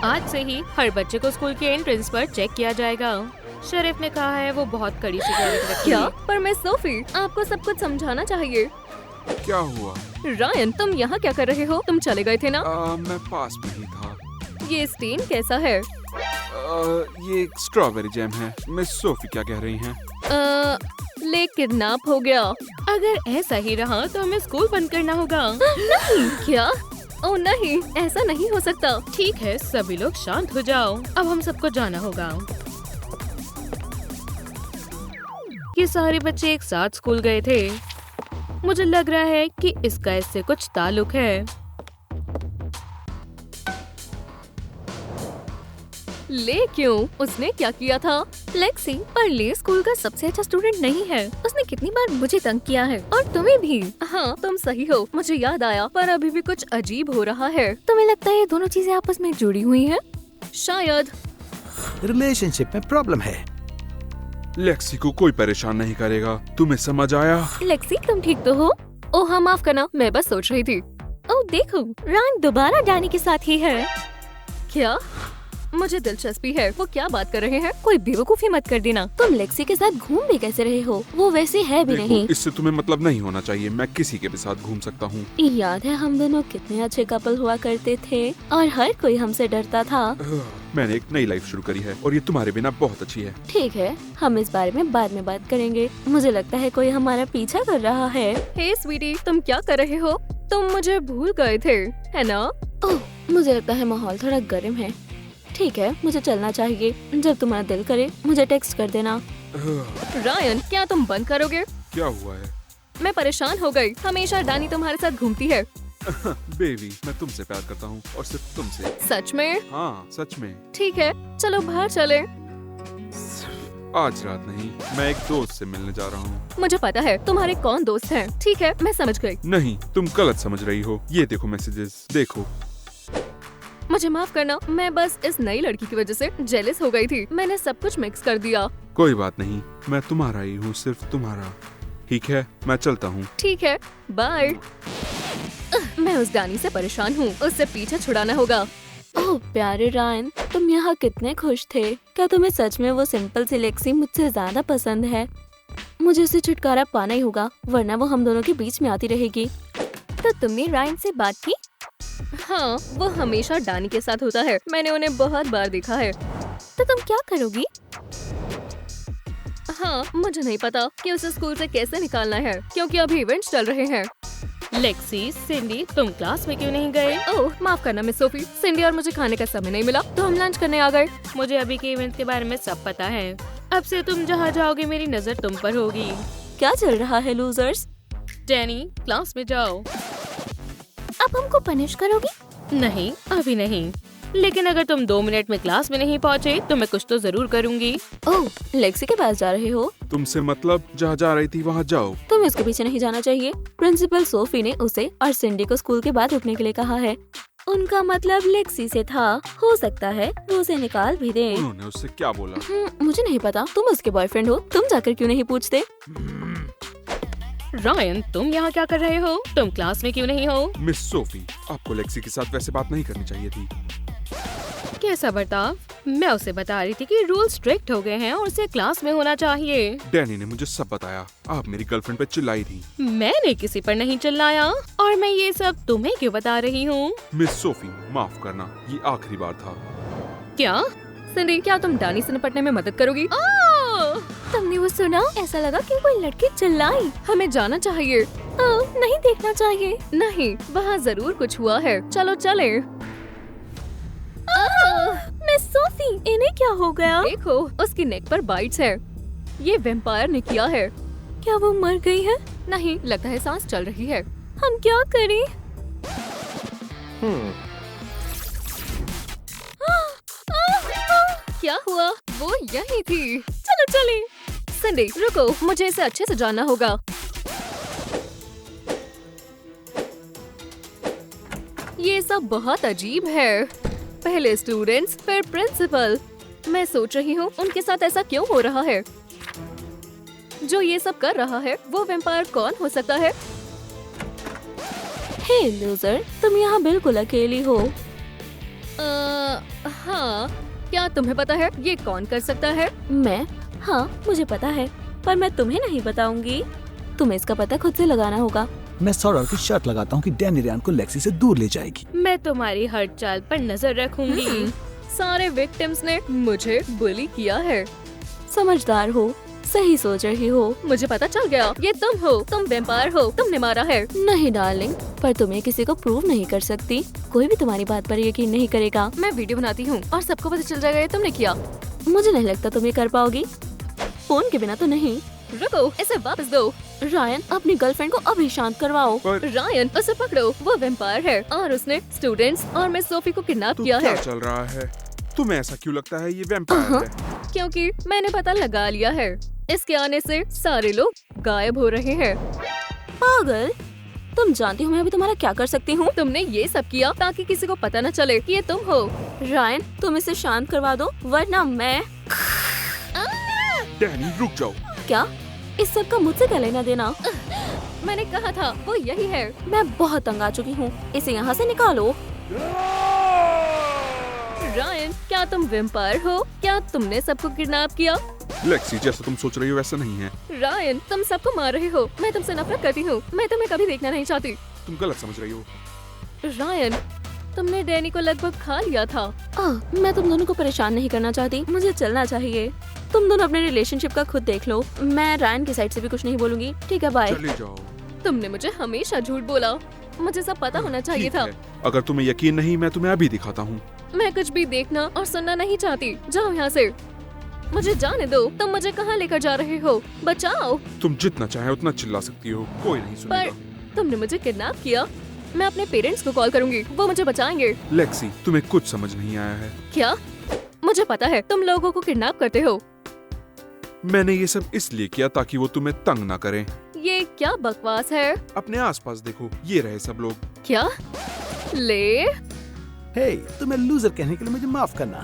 आज से ही हर बच्चे को स्कूल के एंट्रेंस पर चेक किया जाएगा। शरीफ ने कहा है वो बहुत कड़ी सिक्योरिटी रखेगी। क्या? पर मैं सोफी, आपको सब कुछ समझाना चाहिए। क्या हुआ? रायन, तुम यहाँ क्या कर रहे हो? तुम चले गए थे ना? मैं पास में ही था। ये स्टेन कैसा है? ये स्ट्रॉबेरी जैम है। मिस सोफी क्या कह रही हैं? ले किडनैप हो गया। अगर ऐसा ही रहा तो हमें स्कूल बंद करना होगा। नहीं, क्या? ओह नहीं, ऐसा नहीं हो सकता। ठीक है, सभी लोग शांत हो जाओ। अब हम सबको जाना होगा। ये सारे बच्चे एक साथ स्कूल गए थे। मुझे लग रहा है कि इसका इससे कुछ ताल्लुक है। ले क्यों? उसने क्या किया था? लेक्सी, पर ले स्कूल का सबसे अच्छा स्टूडेंट नहीं है। उसने कितनी बार मुझे तंग किया है और तुम्हें भी। हाँ, तुम सही हो, मुझे याद आया, पर अभी भी कुछ अजीब हो रहा है। तुम्हें लगता है ये दोनों चीजें आपस में जुड़ी हुई हैं? शायद। रिलेशनशिप में प्रॉब्लम है। लेक्सी को कोई परेशान नहीं करेगा, तुम्हें समझ आया? लेक्सी, तुम ठीक तो हो? ओह हाँ, माफ करना, मैं बस सोच रही थी। ओह देखो, रान दोबारा डैनी के साथ ही है। क्या? मुझे दिलचस्पी है, वो क्या बात कर रहे हैं? कोई बेवकूफी मत कर देना। तुम लेक्सी के साथ घूम भी कैसे रहे हो? वो वैसे है भी देखो, नहीं। इससे तुम्हें मतलब नहीं होना चाहिए। मैं किसी के भी साथ घूम सकता हूँ। याद है हम दोनों कितने अच्छे कपल हुआ करते थे और हर कोई हमसे डरता था। मैंने एक नई लाइफ शुरू करी है और ये तुम्हारे बिना बहुत अच्छी है। ठीक है, हम इस बारे में बाद में बात करेंगे। मुझे लगता है कोई हमारा पीछा कर रहा है। हे स्वीटी, तुम क्या कर रहे हो? तुम मुझे भूल गए थे, है ना? ओह, मुझे लगता है माहौल थोड़ा गर्म है। ठीक है, मुझे चलना चाहिए। जब तुम्हारा दिल करे मुझे टेक्स्ट कर देना। रायन, क्या तुम बंद करोगे? क्या हुआ है? मैं परेशान हो गई। हमेशा डैनी तुम्हारे साथ घूमती है। बेबी, मैं तुमसे प्यार करता हूँ और सिर्फ तुमसे। सच में? हाँ, सच में। ठीक है, चलो बाहर चले। आज रात नहीं, मैं एक दोस्त से मिलने जा रहा हूँ। मुझे पता है तुम्हारे कौन दोस्त हैं। ठीक है, मैं समझ गई। नहीं, तुम गलत समझ रही हो। ये देखो मैसेजेस, देखो। मुझे माफ करना, मैं बस इस नई लड़की की वजह से जेलस हो गई थी। मैंने सब कुछ मिक्स कर दिया। कोई बात नहीं, मैं तुम्हारा ही हूँ, सिर्फ तुम्हारा। ठीक है, मैं चलता हूँ। ठीक है, बाय। मैं उस डानी से परेशान हूँ, उससे पीछा छुड़ाना होगा। ओह प्यारे रायन, तुम यहाँ कितने खुश थे। क्या तुम्हें सच में वो सिंपल सी लेक्सी मुझसे ज्यादा पसंद है? मुझे उससे छुटकारा पाना ही होगा, वरना वो हम दोनों के बीच में आती रहेगी। तो तुमने रायन से बात की? हाँ, वो हमेशा डानी के साथ होता है। मैंने उन्हें बहुत बार देखा है। तो तुम क्या करोगी? हाँ, मुझे नहीं पता कि उसे स्कूल से कैसे निकालना है, क्योंकि अभी इवेंट्स चल रहे हैं। लेक्सी, सिंडी, तुम क्लास में क्यों नहीं गए? ओह माफ करना मिस सोफी, सिंडी और मुझे खाने का समय नहीं मिला तो हम लंच करने आ गए। मुझे अभी के इवेंट के बारे में सब पता है। अब से तुम जहाँ जाओगे मेरी नजर तुम पर होगी। क्या चल रहा है लूजर्स? डैनी, क्लास में जाओ। अब हमको पनिश करोगी? नहीं, अभी नहीं, लेकिन अगर तुम 2 मिनट में क्लास में नहीं पहुँचे तो मैं कुछ तो जरूर करूँगी। ओह, लेक्सी के पास जा रहे हो? तुमसे मतलब जहाँ जा रही थी वहाँ जाओ। तुम्हें उसके पीछे नहीं जाना चाहिए। प्रिंसिपल सोफी ने उसे और सिंडी को स्कूल के बाद रुकने के लिए कहा है। उनका मतलब लेक्सी से था। हो सकता है वो उसे निकाल भी दे। उन्होंने उससे क्या बोला? मुझे नहीं पता, तुम उसके बॉयफ्रेंड हो, तुम जाकर क्यों नहीं पूछते? रायन, तुम यहाँ क्या कर रहे हो? तुम क्लास में क्यों नहीं हो? मिस सोफी, आपको लेक्सी के साथ वैसे बात नहीं करनी चाहिए थी। कैसा बर्ताव? मैं उसे बता रही थी कि रूल स्ट्रिक्ट हो गए हैं और उसे क्लास में होना चाहिए। डैनी ने मुझे सब बताया। आप मेरी गर्लफ्रेंड पे चिल्लाई थी। मैंने किसी पर नहीं चिल्लाया और मैं ये सब तुम्हें क्यों बता रही हूँ? मिस सोफी, माफ करना, ये आखिरी बार था। क्या? सिंडी, क्या तुम डानी से निपटने में मदद करोगी? तुमने वो सुना? ऐसा लगा कि कोई लड़की चिल्लाई। हमें जाना चाहिए। नहीं देखना चाहिए। नहीं, वहाँ जरूर कुछ हुआ है। चलो चले। मिस सोफी, इन्हें क्या हो गया? देखो, उसकी नेक पर बाइट्स है। ये वेम्पायर ने किया है। क्या वो मर गई है? नहीं, लगता है सांस चल रही है। हम क्या करें? क्या हुआ? वो यही थी। चलो चले। सिंडी, रुको, मुझे इसे अच्छे से जानना होगा। ये सब बहुत अजीब है। पहले स्टूडेंट्स, फिर प्रिंसिपल। मैं सोच रही हूँ उनके साथ ऐसा क्यों हो रहा है। जो ये सब कर रहा है वो वेम्पायर कौन हो सकता है? हे लूजर, तुम यहाँ बिल्कुल अकेली हो। हाँ, क्या तुम्हें पता है ये कौन कर सकता है? मैं? हाँ, मुझे पता है, पर मैं तुम्हें नहीं बताऊंगी। तुम्हें इसका पता खुद से लगाना होगा। मैं सॉर्डर की शर्त लगाता हूँ कि डैनी रियान को लेक्सी से दूर ले जाएगी। मैं तुम्हारी हर चाल पर नजर रखूंगी। सारे विक्टिम्स ने मुझे बुली किया है। समझदार हो, सही सोच रही हो। मुझे पता चल गया, ये तुम हो, तुम वेम्पायर हो, तुमने मारा है। नहीं डार्लिंग, पर तुम्हें किसी को प्रूव नहीं कर सकती। कोई भी तुम्हारी बात पर यकीन नहीं करेगा। मैं वीडियो बनाती हूँ और सबको पता चल जाएगा ये तुमने किया। मुझे नहीं लगता तुम ये कर पाओगी। फोन के बिना तो नहीं। रुको, इसे वापस दो। रायन, अपनी गर्लफ्रेंड को अभी शांत करवाओ। पर रायन, उसे पकड़ो, वो वेम्पायर है और उसने स्टूडेंट्स और मिस सोफी को किडनैप तो किया क्या है। चल रहा है? तुम्हें ऐसा क्यों लगता है ये वैम्पायर है? क्योंकि मैंने पता लगा लिया है, इसके आने से सारे लोग गायब हो रहे हैं। पागल, तुम जानती हो मैं अभी तुम्हारा क्या कर सकती हूँ। तुमने ये सब किया ताकि किसी को पता न चले कि ये तुम हो। रायन, तुम इसे शांत करवा दो, वरना मैं। डैनी रुक जाओ। क्या इस सब का मुझसे क्या लेना देना? मैंने कहा था वो यही है। मैं बहुत तंग आ चुकी हूँ, इसे यहाँ से निकालो। रायन, क्या तुम वेम्पायर हो? क्या तुमने सबको किडनैप किया? लेक्सी, जैसा तुम सोच रही हो वैसा नहीं है। रायन, तुम सबको मार रहे हो। मैं तुमसे नफरत करती हूँ। मैं तुम्हें कभी देखना नहीं चाहती। तुम गलत समझ रही हो। रायन, तुमने डैनी को लगभग खा लिया था। मैं तुम दोनों को परेशान नहीं करना चाहती, मुझे चलना चाहिए। तुम दोनों अपने रिलेशनशिप का खुद देख लो। मैं रायन की साइड से भी कुछ नहीं बोलूंगी, ठीक है? बाय। चले जाओ। तुमने मुझे हमेशा झूठ बोला। मुझे सब पता होना चाहिए ठीक था। है। अगर तुम्हें यकीन नहीं, मैं तुम्हें अभी दिखाता हूँ। मैं कुछ भी देखना और सुनना नहीं चाहती। जाओ यहाँ से, मुझे जाने दो। तुम मुझे कहाँ लेकर जा रहे हो? बचाओ। तुम जितना चाहे उतना चिल्ला सकती हो, कोई नहीं सुनेगा। तुमने मुझे किडनैप किया। मैं अपने पेरेंट्स को कॉल करूंगी, वो मुझे बचाएंगे। लेक्सी, तुम्हें कुछ समझ नहीं आया है। क्या? मुझे पता है तुम लोगों को किडनैप करते हो। मैंने ये सब इसलिए किया ताकि वो तुम्हें तंग ना करें। ये क्या बकवास है? अपने आसपास देखो, ये रहे सब लोग। क्या? ले हे, तुम्हें लूजर कहने के लिए मुझे माफ करना।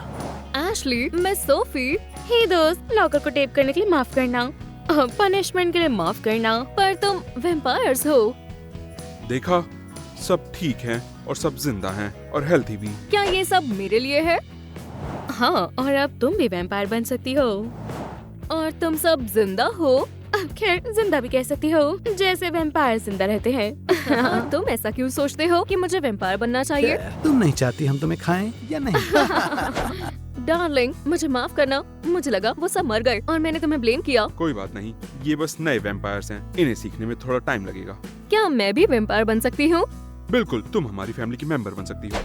एशली, मैं सोफी। हे दोस्त, लॉकर को टेप करने के लिए माफ करना, पनिशमेंट के लिए माफ करना, पर तुम वेम्पायर्स हो। देखा, सब ठीक है और सब जिंदा हैं और हेल्थी भी। क्या ये सब मेरे लिए है? हाँ, और अब तुम भी वैम्पायर बन सकती हो। और तुम सब जिंदा हो? खैर, जिंदा भी कह सकती हो, जैसे वैम्पायर जिंदा रहते हैं। और तुम ऐसा क्यों सोचते हो कि मुझे वैम्पायर बनना चाहिए? तुम नहीं चाहती हम तुम्हें खाएं या नहीं? डार्लिंग, मुझे माफ करना। मुझे लगा वो सब मर गए और मैंने तुम्हें ब्लेम किया। कोई बात नहीं, ये बस नए वैम्पायर्स हैं, इन्हें सीखने में थोड़ा टाइम लगेगा। क्या मैं भी वैम्पायर बन सकती हूँ? बिल्कुल, तुम हमारी फैमिली की मेंबर बन सकती हो।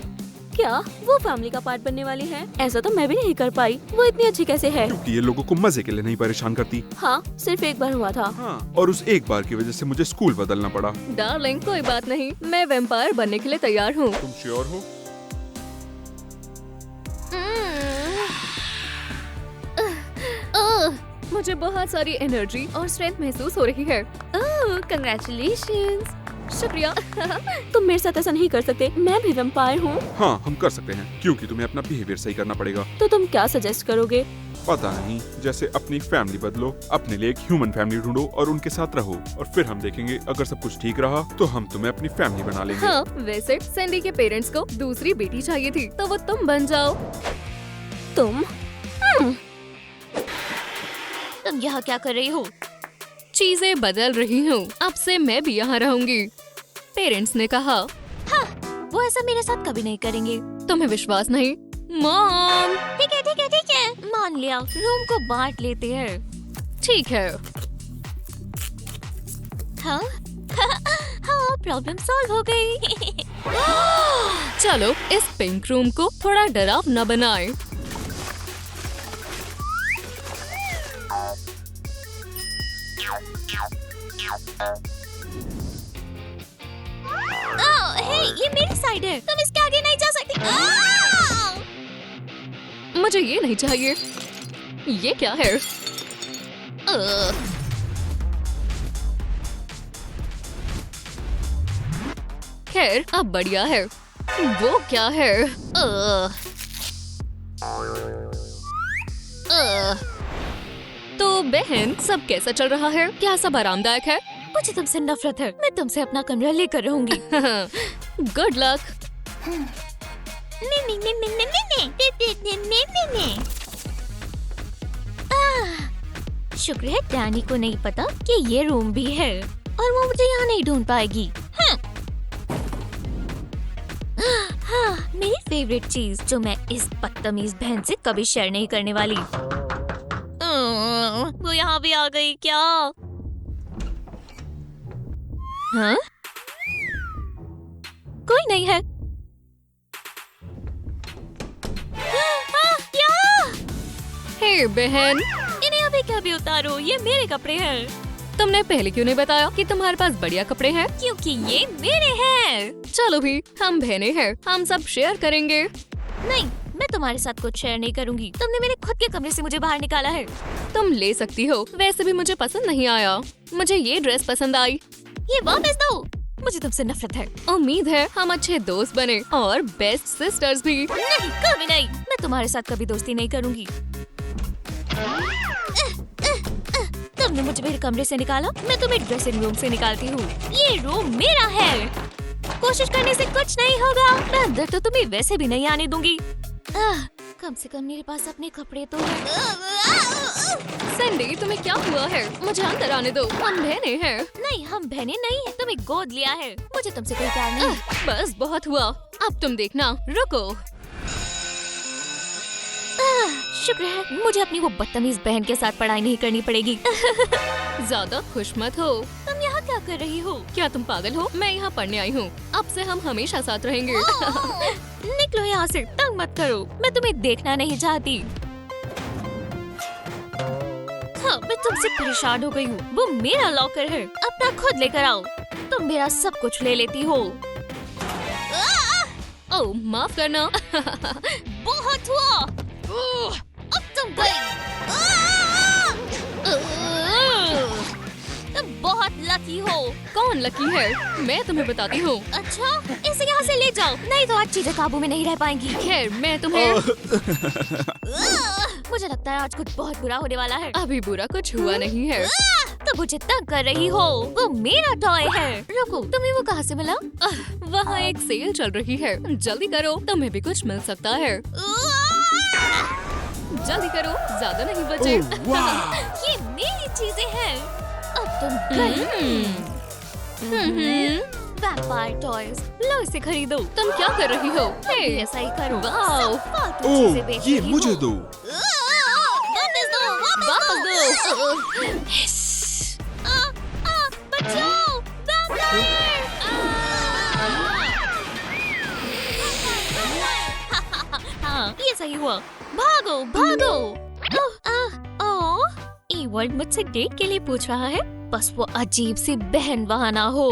क्या वो फैमिली का पार्ट बनने वाली है? ऐसा तो मैं भी नहीं कर पाई। वो इतनी अच्छी कैसे है? क्योंकि ये लोगों को मजे के लिए नहीं परेशान करती। हाँ, सिर्फ एक बार हुआ था। हाँ, और उस एक बार की वजह से मुझे स्कूल बदलना पड़ा। डार्लिंग, कोई बात नहीं, मैं वैम्पायर बनने के लिए तैयार हूँ। तुम श्योर हो? मुझे बहुत सारी एनर्जी और स्ट्रेंथ महसूस हो रही है। कंग्रेचुलेशंस। शुक्रिया। तुम मेरे साथ ऐसा नहीं कर सकते, मैं भी वैम्पायर हूँ। हाँ, हम कर सकते हैं, क्योंकि तुम्हें अपना बिहेवियर सही करना पड़ेगा। तो तुम क्या सजेस्ट करोगे? पता नहीं, जैसे अपनी फैमिली बदलो, अपने लिए एक ह्यूमन फैमिली ढूंढो और उनके साथ रहो, और फिर हम देखेंगे अगर सब कुछ ठीक रहा तो हम तुम्हें अपनी फैमिली बना लेंगे। हाँ, वैसे सैंडी के पेरेंट्स को दूसरी बेटी चाहिए थी, तो वो तुम बन जाओ। तुम यहाँ क्या कर रही हो? चीजें बदल रही हूँ, अब से मैं भी यहाँ रहूंगी। पेरेंट्स ने कहा। हाँ, वो ऐसा मेरे साथ कभी नहीं करेंगे। तुम्हें विश्वास नहीं? मॉम। ठीक है, ठीक है, ठीक है, मान लिया। रूम को बांट लेते हैं। ठीक है। हाँ हाँ, प्रॉब्लम सॉल्व हो गई। चलो इस पिंक रूम को थोड़ा डरावना बनाएं। हे, ये मेरी साइड है, तुम इसके आगे नहीं जा सकती। मुझे ये नहीं चाहिए। ये क्या है? खैर, अब बढ़िया है। वो क्या है? तो बहन, सब कैसा चल रहा है? क्या सब आरामदायक है? मुझे तुमसे नफरत है। मैं तुमसे अपना कमरा लेकर रहूंगी। Good luck. शुक्र है डैनी को नहीं पता कि ये रूम भी है और वो मुझे यहाँ नहीं ढूंढ पाएगी। हाँ, मेरी फेवरेट चीज जो मैं इस बदतमीज बहन से कभी शेयर नहीं करने वाली। वो यहाँ भी आ गई क्या? हाँ? कोई नहीं है। हे बहन, इन्हें अभी कभी उतारो, ये मेरे कपड़े हैं। तुमने पहले क्यों नहीं बताया कि तुम्हारे पास बढ़िया कपड़े हैं? क्योंकि ये मेरे हैं। चलो भी, हम बहनें हैं, हम सब शेयर करेंगे। नहीं, मैं तुम्हारे साथ कुछ शेयर नहीं करूंगी। तुमने मेरे खुद के कमरे से मुझे बाहर निकाला है। तुम ले सकती हो, वैसे भी मुझे पसंद नहीं आया। मुझे ये ड्रेस पसंद आई। ये वापस दो, मुझे तुमसे नफरत है। उम्मीद है हम अच्छे दोस्त बने और बेस्ट सिस्टर्स भी। नहीं, कभी नहीं। मैं तुम्हारे साथ कभी दोस्ती नहीं करूंगी। तुमने मुझे मेरे कमरे से निकाला, मैं तुम्हें ड्रेसिंग रूम से निकालती हूँ। ये रूम मेरा है। कोशिश करने से कुछ नहीं होगा। मैं अंदर तो तुम्हें वैसे भी नहीं आने दूंगी। कम से कम मेरे पास अपने कपड़े तो हैं। सैंडी, तुम्हें क्या हुआ है? मुझे अंदर आने दो, हम बहनें हैं। नहीं, हम बहनें नहीं हैं। तुम्हें गोद लिया है। मुझे तुमसे कोई प्यार नहीं। बस बहुत हुआ, अब तुम देखना। रुको। शुक्र है मुझे अपनी वो बदतमीज बहन के साथ पढ़ाई नहीं करनी पड़ेगी। ज्यादा खुश मत हो। तुम यहाँ क्या कर रही हो? क्या तुम पागल हो? मैं यहाँ पढ़ने आई हूँ। अब से हम हमेशा साथ रहेंगे। निकलो यहाँ से, तंग मत करो। मैं तुम्हें देखना नहीं चाहती। हाँ, मैं तुमसे परेशान हो गई हूँ। वो मेरा लॉकर है, अपना खुद लेकर आओ। तुम मेरा सब कुछ ले लेती हो। ओह, माफ करना। बहुत हुआ। अब तुम गई। तुम बहुत लकी हो। कौन लकी है? मैं तुम्हें बताती हूँ। अच्छा, इसे यहाँ से ले जाओ, नहीं तो आज चीजें काबू में नहीं रह पाएंगी। खैर, मैं तुम्हें मुझे लगता है आज कुछ बहुत बुरा होने वाला है। अभी बुरा कुछ हुआ नहीं है। तो मुझे तंग कर रही हो। वो मेरा टॉय है। रुको, तुम्हें वो कहाँ से मिला? वहाँ एक सेल चल रही है, जल्दी करो, तुम्हें भी कुछ मिल सकता है। जल्दी करो, ज्यादा नहीं बचे। ये मेरी चीजें हैं। अब तुम गई। वैम्पायर टॉयज, लो इसे खरीदो। तुम क्या कर रही हो? तुम भी ऐसा ही करो। वाओ। सब फालतू चीजें बेच ये रही मुझे हो। दो। वापस दो, वापस दो। बचाओ, हाँ, ये सही हुआ। भागो, भागो। ईवर्ल्ड मुझसे डेट के लिए पूछ रहा है। बस वो अजीब सी बहन वहाँ ना हो।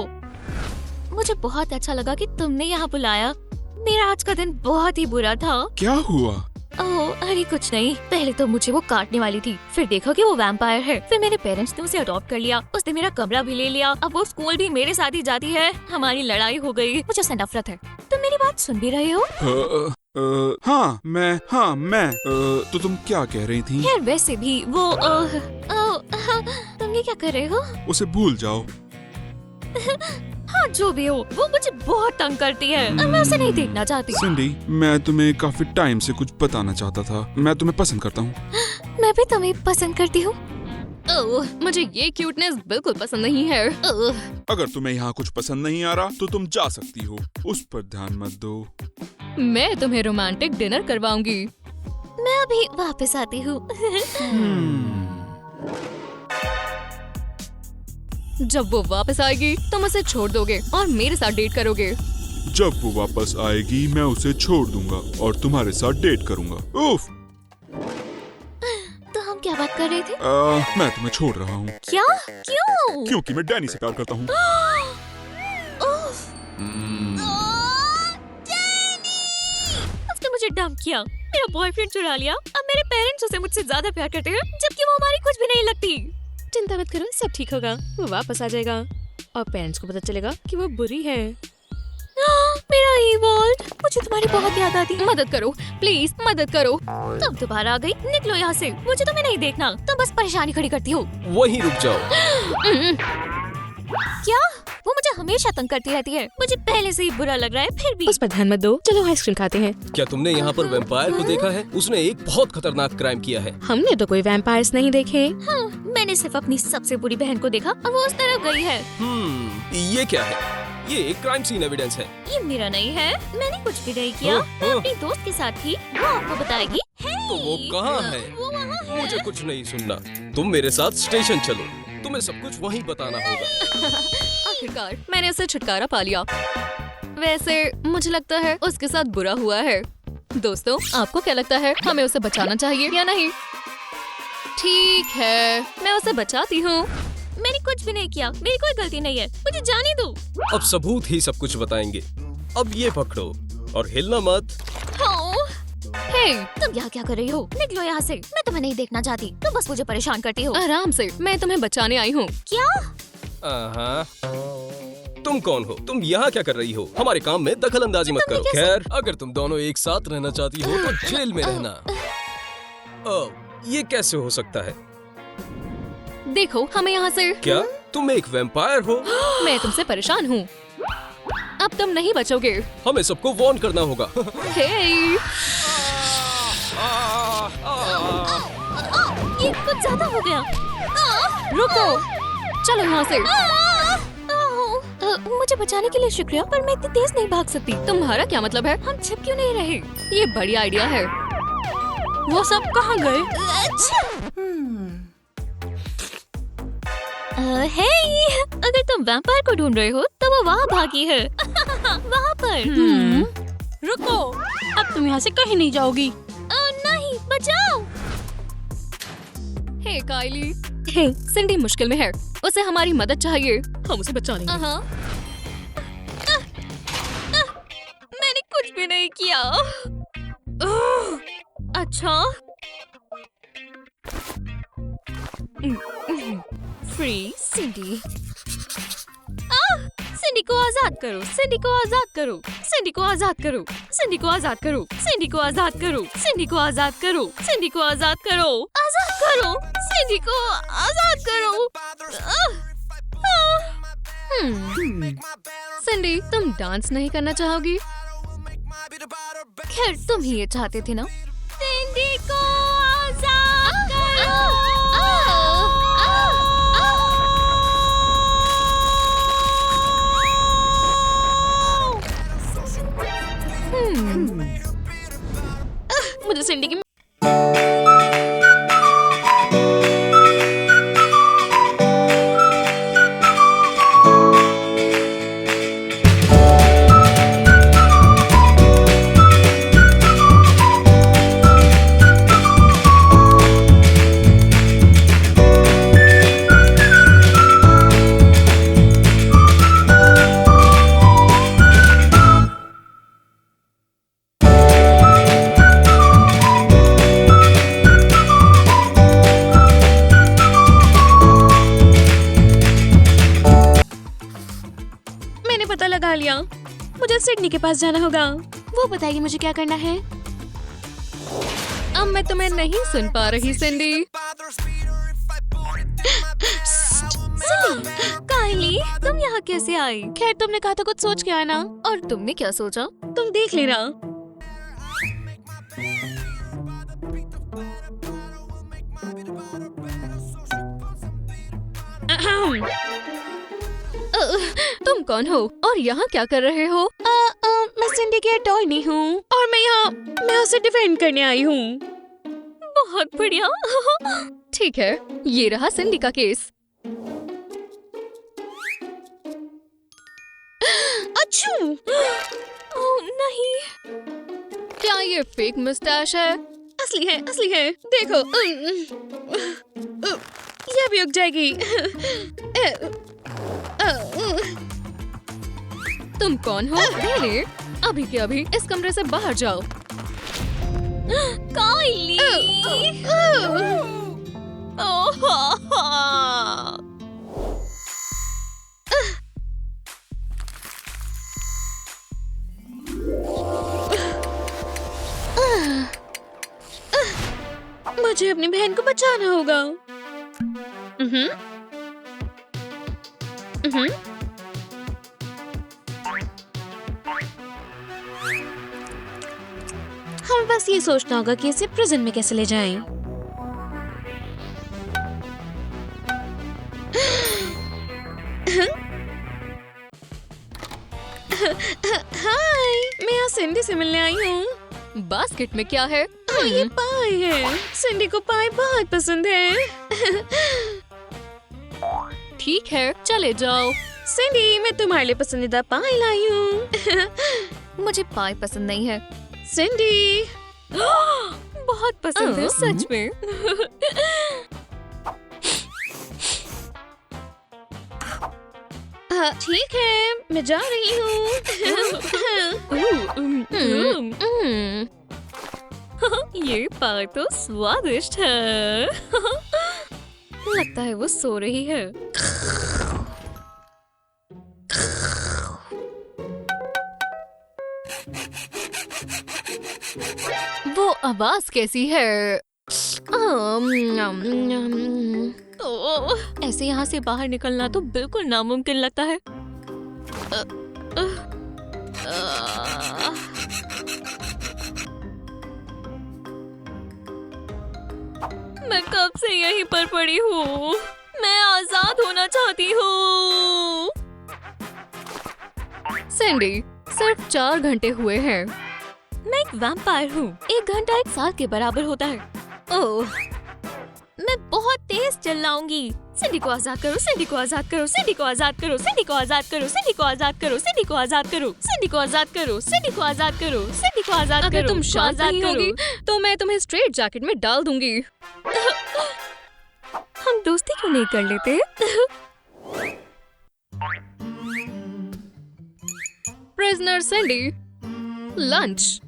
मुझे बहुत अच्छा लगा कि तुमने यहाँ बुलाया। मेरा आज का दिन बहुत ही बुरा था। क्या हुआ? ओह, अरे कुछ नहीं। पहले तो मुझे वो काटने वाली थी, फिर देखा कि वो वैम्पायर है, फिर मेरे पेरेंट्स ने उसे अडॉप्ट कर लिया। उसने मेरा कमरा भी ले लिया। अब वो स्कूल भी मेरे साथ ही जाती है। हमारी लड़ाई हो गई। मुझे उससे नफरत है। तुम मेरी बात सुन भी रहे हो? हाँ मैं तो तुम क्या कह रही थी? यार वैसे भी वो तुम ये क्या कर रहे हो? उसे भूल जाओ। हाँ, जो भी हो, वो मुझे बहुत तंग करती है और मैं उसे नहीं देखना चाहती। सिंडी, मैं तुम्हें काफी टाइम से कुछ बताना चाहता था। मैं तुम्हें पसंद करता हूँ। मैं भी तुम्हें पसंद करती हूँ। ओह, मुझे ये क्यूटनेस बिल्कुल पसंद नहीं है। अगर तुम्हें यहाँ कुछ पसंद नहीं आ रहा तो तुम जा सकती हो, उस पर ध्यान मत दो। मैं तुम्हें रोमांटिक डिनर करवाऊंगी। मैं अभी वापस आती हूँ। जब वो वापस आएगी तुम उसे छोड़ दोगे और मेरे साथ डेट करोगे। जब वो वापस आएगी मैं उसे छोड़ दूंगा और तुम्हारे साथ डेट करूंगा। उफ। तो हम क्या बात कर रहे थे? मैं तुम्हें छोड़ रहा हूँ। क्या? क्यों? क्योंकि मैं डैनी से प्यार करता हूँ। उसने मुझे डंप किया, मेरा बॉयफ्रेंड चुरा लिया। अब मेरे पेरेंट्स उसे मुझसे ज्यादा प्यार करते हैं, जबकि वो हमारी कुछ भी नहीं लगती। चिंता मत करो, सब ठीक होगा। वो वापस आ जाएगा और पेरेंट्स को पता चलेगा कि वो बुरी है। मेरा ईवॉल्ड, मुझे तुम्हारी बहुत याद आती है। मदद करो प्लीज, मदद करो। तुम दोबारा आ गई। निकलो यहाँ से, मुझे तुम्हें नहीं देखना। तुम बस परेशानी खड़ी करती हो। वहीं रुक जाओ। क्या? वो मुझे हमेशा तंग करती रहती है। मुझे पहले से ही बुरा लग रहा है, फिर भी। उस पर ध्यान मत दो, चलो आइसक्रीम खाते हैं। क्या तुमने यहाँ पर वैम्पायर को देखा है? उसने एक बहुत खतरनाक क्राइम किया है। हमने तो कोई वैम्पायर्स नहीं देखे। हाँ, मैंने सिर्फ अपनी सबसे बुरी बहन को देखा और वो उस तरफ गई है। ये क्या है? ये एक क्राइम सीन एविडेंस है। ये मेरा नहीं है, मैंने कुछ भी नहीं किया। हाँ, मैं हाँ। अपनी दोस्त के साथ थी, वो आपको बताएगी। तो तो वो कहाँ है? मुझे कुछ नहीं सुनना। तुम मेरे साथ स्टेशन चलो, तुम्हें सब कुछ वहीं बताना होगा। आखिरकार मैंने उसे छुटकारा पा लिया। वैसे मुझे लगता है उसके साथ बुरा हुआ है। दोस्तों, आपको क्या लगता है, हमें उसे बचाना चाहिए या नहीं? ठीक है, मैं उसे बचाती हूँ। मैंने कुछ भी नहीं किया, मेरी कोई गलती नहीं है, मुझे जाने दो। अब सबूत ही सब कुछ बताएंगे। अब ये पकड़ो और हिलना मत। हे, तुम यहाँ क्या कर रही हो? निकलो यहाँ से, मैं तुम्हें नहीं देखना चाहती। तुम बस मुझे परेशान करती हो। आराम से, मैं तुम्हें बचाने आई हूँ। क्या? तुम कौन हो? तुम यहाँ क्या कर रही हो? हमारे काम में दखल अंदाजी मत करो। खैर, अगर तुम दोनों एक साथ रहना चाहती हो तो जेल में रहना। ये कैसे हो सकता है? देखो, हमें यहाँ से। क्या तुम एक वैम्पायर हो? मैं तुमसे परेशान हूँ। अब तुम नहीं बचोगे। हमें सबको वार्न करना होगा। हे! ये कुछ ज्यादा हो गया। रुको, चलो यहाँ से। मुझे बचाने के लिए शुक्रिया, पर मैं इतनी तेज नहीं भाग सकती। तुम्हारा क्या मतलब है? हम छिप क्यों नहीं रहे? ये बढ़िया आइडिया है। वो सब कहाँ गए? हे, अगर तुम वैम्पायर को ढूंढ रहे हो तो वो वहाँ भागी है। वहाँ पर। रुको, अब तुम यहाँ से कहीं नहीं जाओगी। नहीं, बचाओ। हे काइली, हे, सिंडी मुश्किल में है, उसे हमारी मदद चाहिए। हम उसे बचा लेंगे। मैंने कुछ भी नहीं किया। अच्छा, फ्री सिंडी। सिंडी को आजाद करो, सिंडी को आजाद करो, सिंडी को आजाद करो, सिंडी को आजाद करो, सिंडी को आजाद करो, सिंडी को आजाद करो, सिंडी को आजाद करो, आजाद करो, सिंडी को आजाद करो। सिंडी, तुम डांस नहीं करना चाहोगी? खैर, तुम ही ये चाहते थे ना? सिंडी को आजाद करो। मुझे सिंडी की लिया। मुझे सिडनी के पास जाना होगा। वो बताएगी मुझे क्या करना है। अब मैं तुम्हें नहीं सुन पा रही सिंडी। काइली, तुम यहाँ कैसे आई? खैर, तुमने कहा था कुछ सोच के आना। और तुमने क्या सोचा? तुम देख लेना। तुम कौन हो और यहाँ क्या कर रहे हो? मैं सिंडी की अटॉर्नी हूँ और मैं उसे डिफेंड करने आई हूँ। बहुत बढ़िया। ठीक है, ये रहा सिंडी का केस। अच्छू! ओह नहीं, क्या ये फेक मुस्टैच है? असली है, असली है। देखो, ये भी उग जाएगी। तुम कौन हो? मेरे अभी के अभी इस कमरे से बाहर जाओ। काइली! मुझे अपनी बहन को बचाना होगा। हमें बस ये सोचना होगा कि इसे प्रिजन में कैसे ले जाएं। हाय, मैं यहाँ सिंडी से मिलने आई हूँ। बास्केट में क्या है? ये पाए है। सिंडी को पाए बहुत पसंद है। ठीक है, चले जाओ। सिंडी, मैं तुम्हारे लिए पसंदीदा पाए लाई हूँ। मुझे पाई पसंद नहीं है। सिंडी, बहुत पसंद है सच में। ठीक है, मैं जा रही हूँ। ये पाई तो स्वादिष्ट है। लगता है वो सो रही है। वो आवाज कैसी है? ऐसे यहाँ से बाहर निकलना तो बिल्कुल नामुमकिन लगता है। मैं कब से यहीं पर पड़ी हूँ। मैं आजाद होना चाहती हूँ। सैंडी, सिर्फ 4 घंटे हुए हैं। मैं एक वैम्पायर हूँ। 1 घंटा 1 साल के बराबर होता है। ओह, मैं बहुत तेज चिल्लाऊंगी। सिंडी को आजाद करो, सिंडी को आजाद करो, सिंडी को आजाद करो, सिंडी को आजाद करो, सिंडी को आजाद करो, सिंडी को आजाद करो, सिंडी को आजाद करो, सिंडी को आजाद करो, सिंडी को आजाद करो। अगर तुम शांत आजाद नहीं होगी तो मैं तुम्हें स्ट्रेट जैकेट में डाल दूंगी। हम दोस्ती क्यों नहीं कर लेते? Prisoner सिंडी, lunch.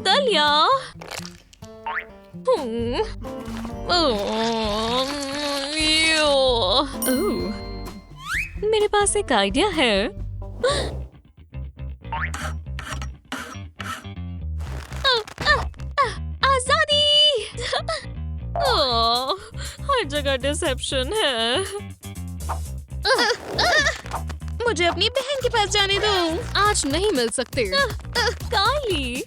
दलिया। मेरे पास एक आइडिया है। आजादी। हर जगह डिसेप्शन है। मुझे अपनी बहन के पास जाने दो। आज नहीं मिल सकते। काली,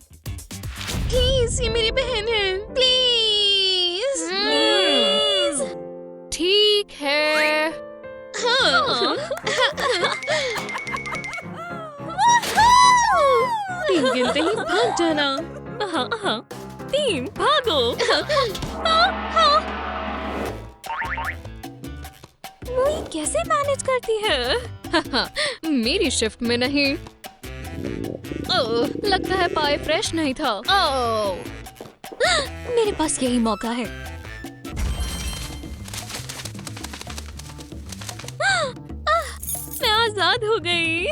प्लीज, ये मेरी बहन है। Please, please. ठीक है। हाँ। 3 गिनते ही भाग जाना। हाँ हाँ, 3 भागो। वो ये कैसे मैनेज करती है? मेरी शिफ्ट में नहीं। लगता है पाए फ्रेश नहीं था। मेरे पास यही मौका है। मैं आजाद हो गई।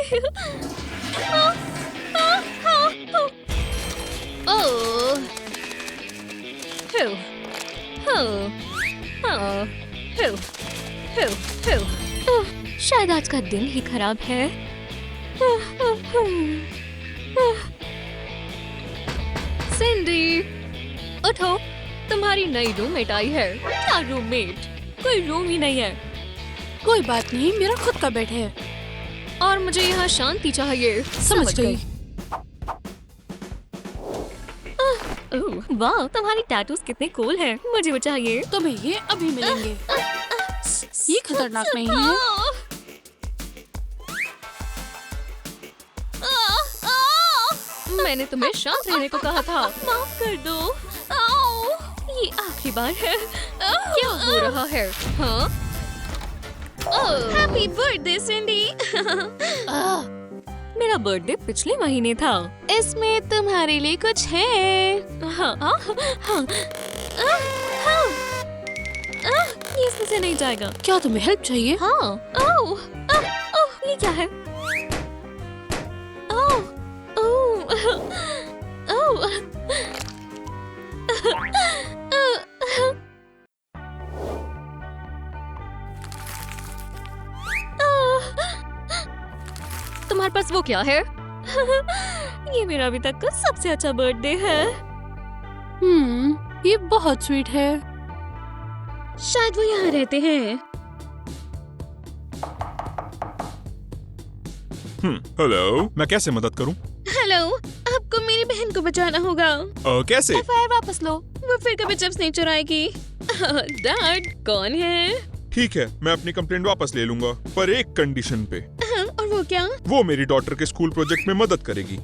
शायद आज का दिन ही खराब है। सिंडी, उठो, तुम्हारी नई रूममेट आई है। क्या रूममेट? कोई रूम ही नहीं है। कोई बात नहीं, मेरा खुद का बेड है। और मुझे यहाँ शांति चाहिए। समझ गई। वाह, तुम्हारी टैटूज कितने कूल हैं। मुझे वो चाहिए। तुम्हें ये अभी मिलेंगे। ये खतरनाक नहीं है। मैंने तुम्हें शांत रहने को कहा था। माफ कर दो। ये आखिरी बार है। क्या हो रहा है? हाँ? Happy birthday सिंडी। मेरा बर्थडे पिछले महीने था। इसमें तुम्हारे लिए कुछ है। हाँ, ये इसमें से नहीं जाएगा। क्या तुम्हें हेल्प चाहिए? हाँ। ये क्या है? तुम्हारे पास वो क्या है? ये मेरा अभी तक का सबसे अच्छा बर्थडे है। ये बहुत स्वीट है। शायद वो यहाँ रहते हैं। हेलो, मैं कैसे मदद करूं? हेलो, आपको मेरी बहन को बचाना होगा। कैसे? FIR वापस लो। वो फिर कभी चिप्स नहीं चुराएगी। डैड, कौन है? ठीक है, मैं अपनी कंप्लेंट वापस ले लूंगा, पर एक कंडीशन पे। और वो तो क्या? वो मेरी डॉटर के स्कूल प्रोजेक्ट में मदद करेगी।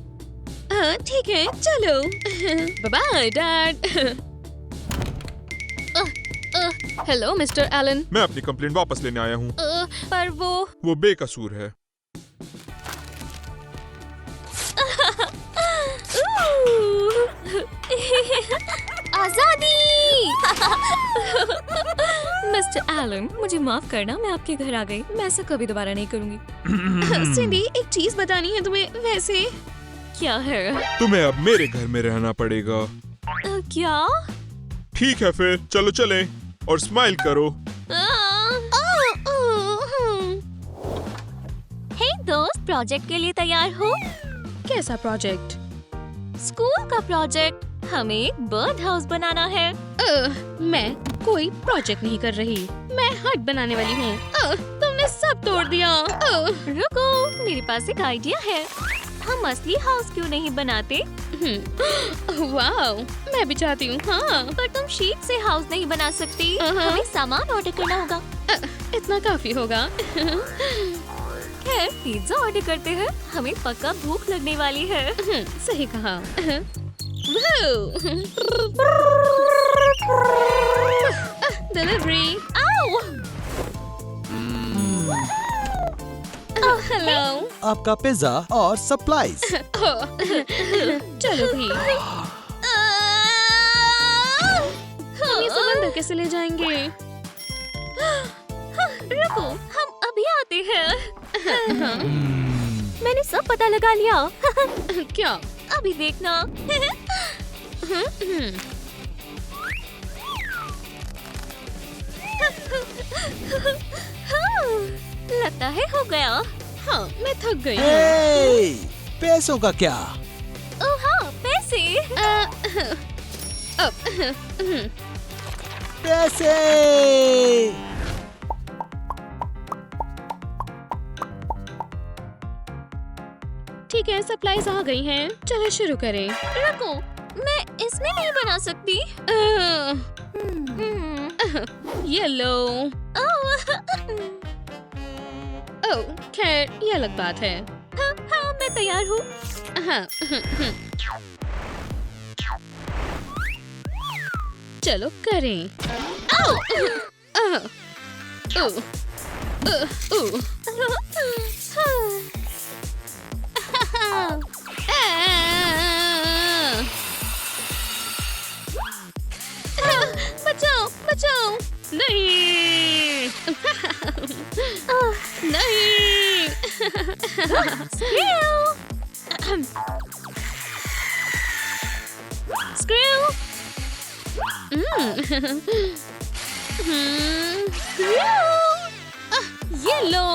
हाँ ठीक है, चलो। Bye dad. Hello mister Allen. मैं अपनी कंप्लेंट वापस लेने आया हूँ। पर वो बेकसूर है। आजादी। मिस्टर एलन, मुझे माफ करना, मैं आपके घर आ गई। मैं ऐसा कभी दोबारा नहीं करूंगी। सिंडी, एक चीज बतानी है तुम्हें। वैसे क्या है? तुम्हें अब मेरे घर में रहना पड़ेगा। क्या? ठीक है फिर, चलो चलें और स्माइल करो। हे दोस्त, प्रोजेक्ट के लिए तैयार हो? कैसा प्रोजेक्ट? स्कूल का प्रोजेक्ट। हमें एक बर्ड हाउस बनाना है। मैं कोई प्रोजेक्ट नहीं कर रही। मैं हट बनाने वाली हूँ। तुमने सब तोड़ दिया। रुको, मेरे पास एक आइडिया है। हम असली हाउस क्यों नहीं बनाते? वाओ, मैं भी चाहती हूँ। हाँ, पर तुम शीट से हाउस नहीं बना सकती। हमें सामान ऑर्डर करना होगा। इतना काफी होगा। खैर, पिज्जा ऑर्डर करते हैं। हमें पक्का भूख लगने वाली है। सही कहा। डिलीवरी। हेलो। आपका पिज्जा और सप्लाईज। चलो भी। हम ये सब अंदर कैसे ले जाएंगे? रुको, हम अभी आते हैं। मैंने सब पता लगा लिया। क्या? अभी देखना। लगता है हो गया। हाँ, मैं थक गई हूँ। हे, पैसों का क्या? ओह हाँ, पैसे। पैसे। ठीक है, सप्लाईज आ गई हैं। चलो शुरू करें। रुको, मैं इसमें नहीं बना सकती। येलो। ओह, खैर ये अलग बात है। हाँ, मैं तैयार हूँ। हाँ। चलो करें। बचाओ, बचाओ। नहीं। नहीं। स्क्रू। ये लो।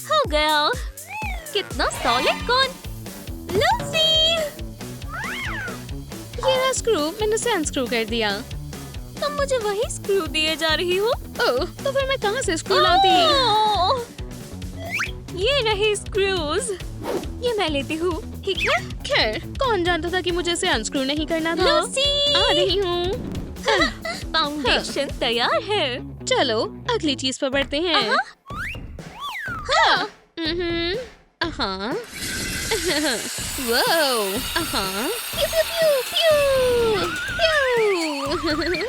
हो गया। कितना सॉलिड कौन? लूसी। ये रहा स्क्रू, मैंने उसे अनस्क्रू कर दिया। तुम मुझे वही स्क्रू दिए जा रही हो? ओह, तो फिर मैं कहाँ से स्क्रू लाती? ये रहे स्क्रूज। ये मैं लेती हूँ, ठीक है? खैर, कौन जानता था कि मुझे इसे अनस्क्रू नहीं करना था। लूसी। आ रही हूँ। फाउंडेशन तैयार है। चलो अगली चीज पर बढ़ते हैं। हाँ। वो। हाँ। प्यू प्यू प्यू प्यू प्यू।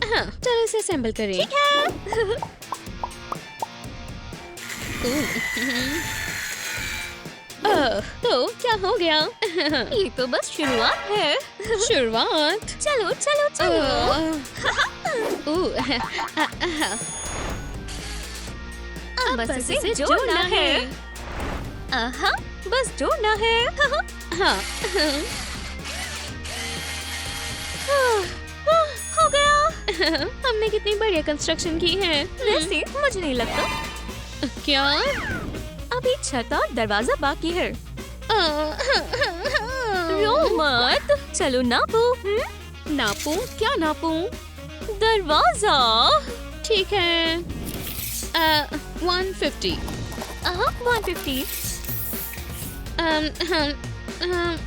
हाँ, चलो इसे असेंबल करें। ठीक है। तो क्या हो गया? ये तो बस शुरुआत है। शुरुआत। चलो चलो चलो। अब बस इसे जोड़ना है। बस जोड़ना है। हाँ। हो गया। हमने कितनी बढ़िया कंस्ट्रक्शन की है। वैसे मुझे नहीं लगता। क्या? अभी छत और दरवाजा बाकी है। रो मत। चलो नापो। नापूं? क्या नापूं? दरवाजा। ठीक है। 150। 150।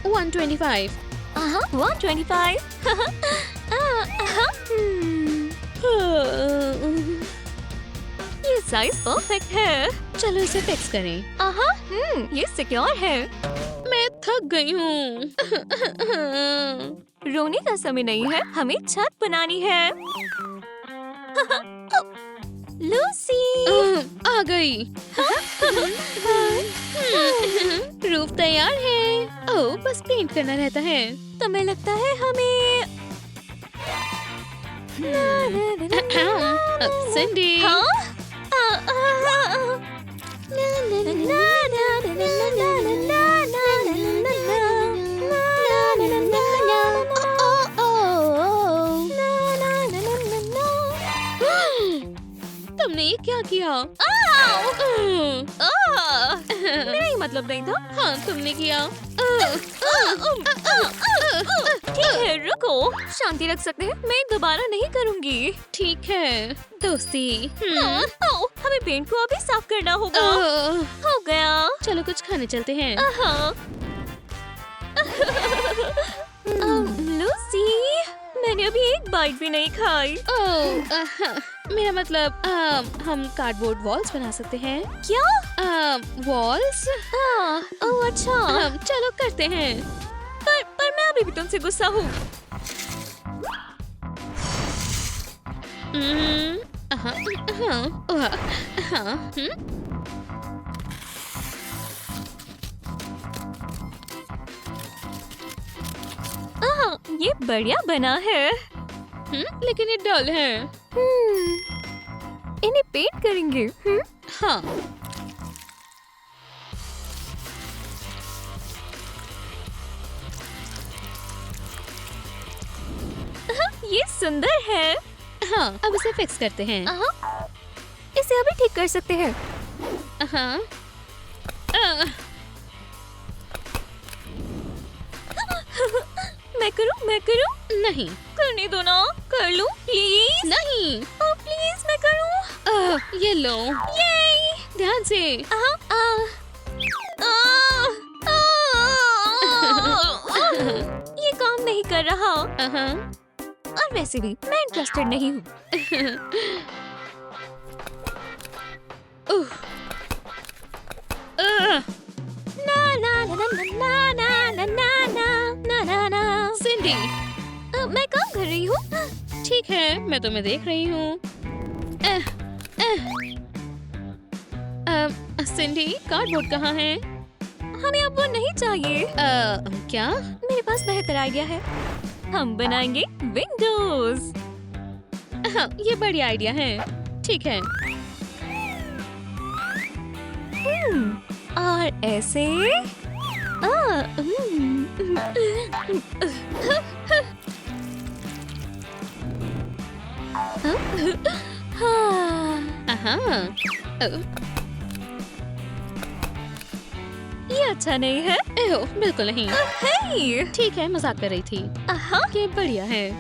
125। 125। ये साइज परफेक्ट है। चलो इसे फिक्स करें। आहा, ये सिक्योर है। मैं थक गई हूँ। रोने का समय नहीं है, हमें छत बनानी है। लूसी, आ गई। रूफ तैयार है। ओह, बस पेंट करना रहता है। तुम्हें लगता है हमें सिंडी, तुमने ये क्या किया? मेरा ही मतलब नहीं था। हाँ, तुमने किया। ठीक है, रुको, शांति रख सकते हैं। मैं दोबारा नहीं करूँगी। ठीक है, दोस्ती। हमें पेंट को अभी साफ करना होगा। हो गया। चलो कुछ खाने चलते हैं। लूसी, मैंने अभी एक बाइट भी नहीं खाई। मेरा मतलब हम कार्डबोर्ड वॉल्स बना सकते हैं। क्या? वॉल्स? ओह अच्छा। चलो करते हैं। पर मैं अभी भी तुमसे गुस्सा हूँ। ये बढ़िया बना है। लेकिन ये डल है। इन्हें पेंट करेंगे। हाँ, ये सुंदर है। हाँ, अब इसे फिक्स करते हैं। इसे अभी ठीक कर सकते हैं। हाँ। मैं करूं? नहीं, करने दो ना। कर लूं प्लीज। नहीं। प्लीज मैं करूं। ये लो। ये ध्यान से। ये काम नहीं कर रहा। और वैसे भी मैं इंटरेस्टेड नहीं हूँ। ना ना ना ना ना ना ना ना ना ना ना। सिंडी, मैं काम कर रही हूँ। ठीक है, मैं तुम्हें देख रही हूँ। सिंडी, कार्डबोर्ड कहाँ है? हमें अब वो नहीं चाहिए। क्या? मेरे पास बेहतर आइडिया है। हम बनाएंगे विंडोज। हाँ, ये बढ़िया आइडिया है। ठीक है। और ऐसे ये अच्छा नहीं है। एहो, बिल्कुल नहीं। हे, ठीक है, मजाक कर रही थी। ये बढ़िया है।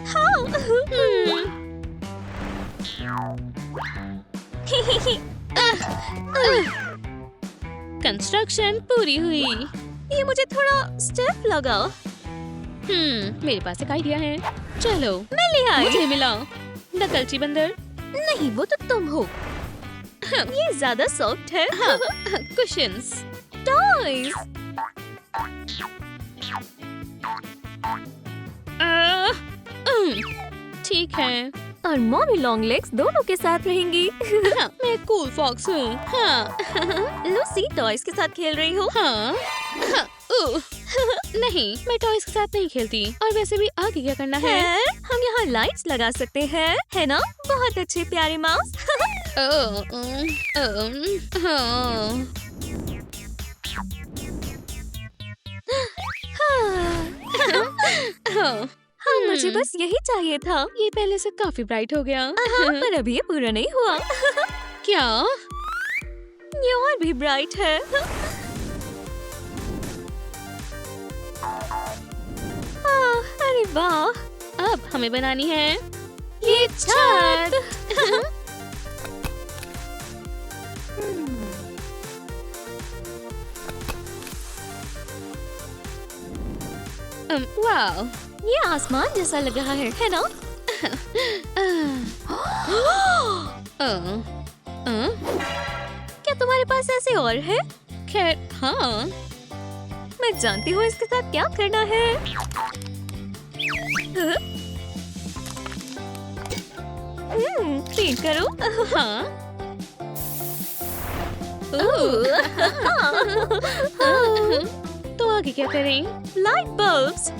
कंस्ट्रक्शन पूरी हुई। ये मुझे थोड़ा स्टेप लगा। मेरे पास एक आइडिया है। चलो, मैं ले आई। मुझे मिला। नकलची बंदर। नहीं, वो तो तुम हो। ये ज्यादा सॉफ्ट है। कुशन्स। टॉयज। ठीक है। और मॉमी लॉन्ग लेग्स दोनों के साथ रहेंगी। हाँ, मैं कूल फॉक्स हूँ। हाँ। लूसी टॉयज के साथ खेल रही हो। हाँ। नहीं, मैं टॉयज के साथ नहीं खेलती। और वैसे भी आगे क्या करना है? हम यहाँ लाइट्स लगा सकते हैं, है ना? बहुत अच्छे प्यारे माउस। हाँ, मुझे बस यही चाहिए था। ये पहले से काफी ब्राइट हो गया। पर अभी ये पूरा नहीं हुआ। क्या? ये और भी ब्राइट है। अरे वाह! अब हमें बनानी है ये छत। वाह, ये आसमान जैसा लग रहा है ना? क्या तुम्हारे पास ऐसे और है? खैर हाँ। मैं जानती हूँ इसके साथ क्या करना है। क्लीन करो। हाँ। तो आगे क्या करें? Light bulbs.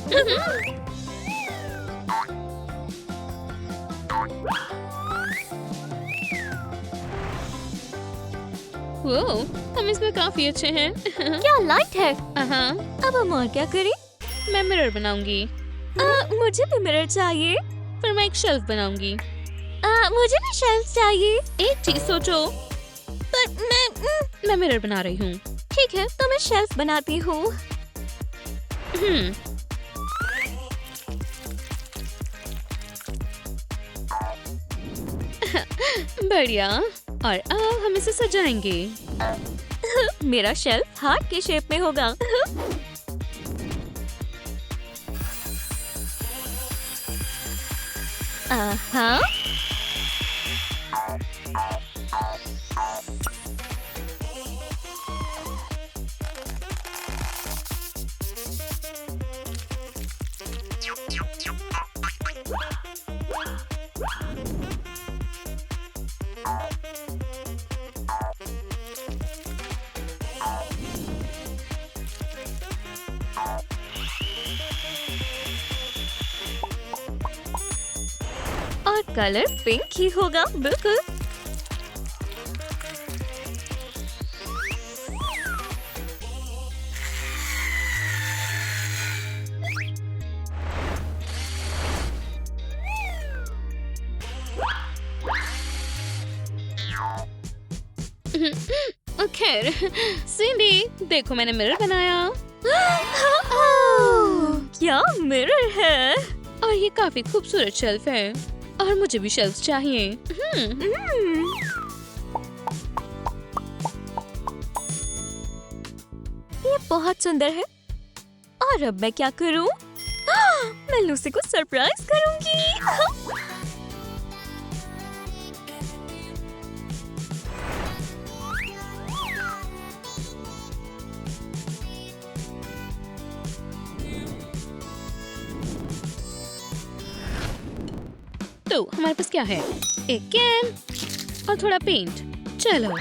वो हम इसमें काफी अच्छे हैं। क्या लाइट है? हाँ। अब हम और क्या करें? मैं मिरर बनाऊंगी। मुझे भी मिरर चाहिए। फिर मैं एक शेल्फ बनाऊंगी। मुझे भी शेल्फ चाहिए। एक चीज सोचो। पर मैं मिरर बना रही हूँ। ठीक है, तो मैं शेल्फ बनाती हूँ। बढ़िया। और अब हम इसे सजाएंगे। मेरा शेल्फ हार्ट के शेप में होगा। हाँ। और कलर पिंक ही होगा, बिल्कुल। खैर सिंडी, देखो मैंने मिरर बनाया। क्या मिरर है? और ये काफी खूबसूरत शेल्फ है। और मुझे भी शेल्फ चाहिए। ये बहुत सुंदर है। और अब मैं क्या करूं? मैं लूसी को सरप्राइज करूंगी। तो हमारे पास क्या है? एक कैन और थोड़ा पेंट। चलो।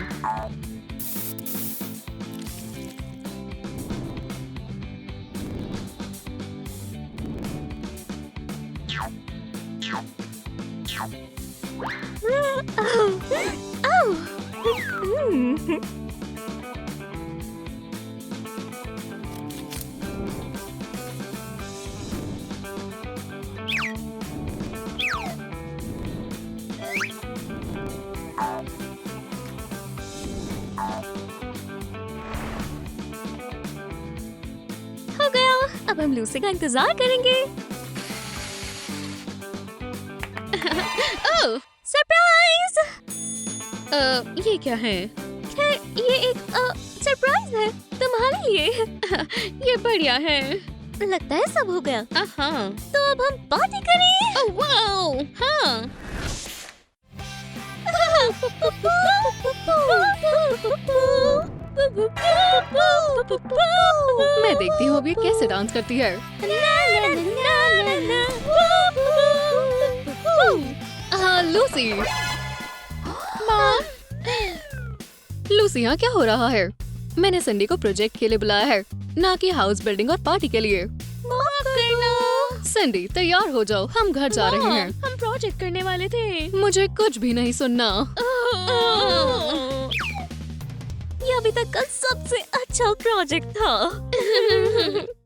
हो गया। अब हम लूसी का इंतजार करेंगे। ओह, सरप्राइज! ये क्या है? ये एक सरप्राइज है तुम्हारे लिए। ये बढ़िया है। लगता है सब हो गया। हाँ। तो अब हम पार्टी करें। ओह वाओ, हाँ। मैं देखती हूँ अब ये कैसे डांस करती है। हाँ लूसी। माँ, लूसी यहाँ क्या हो रहा है? मैंने संडे को प्रोजेक्ट के लिए बुलाया है, ना कि हाउस बिल्डिंग और पार्टी के लिए। संडे तैयार हो जाओ, हम घर जा रहे हैं। हम प्रोजेक्ट करने वाले थे। मुझे कुछ भी नहीं सुनना। ये अभी तक का सबसे अच्छा प्रोजेक्ट था।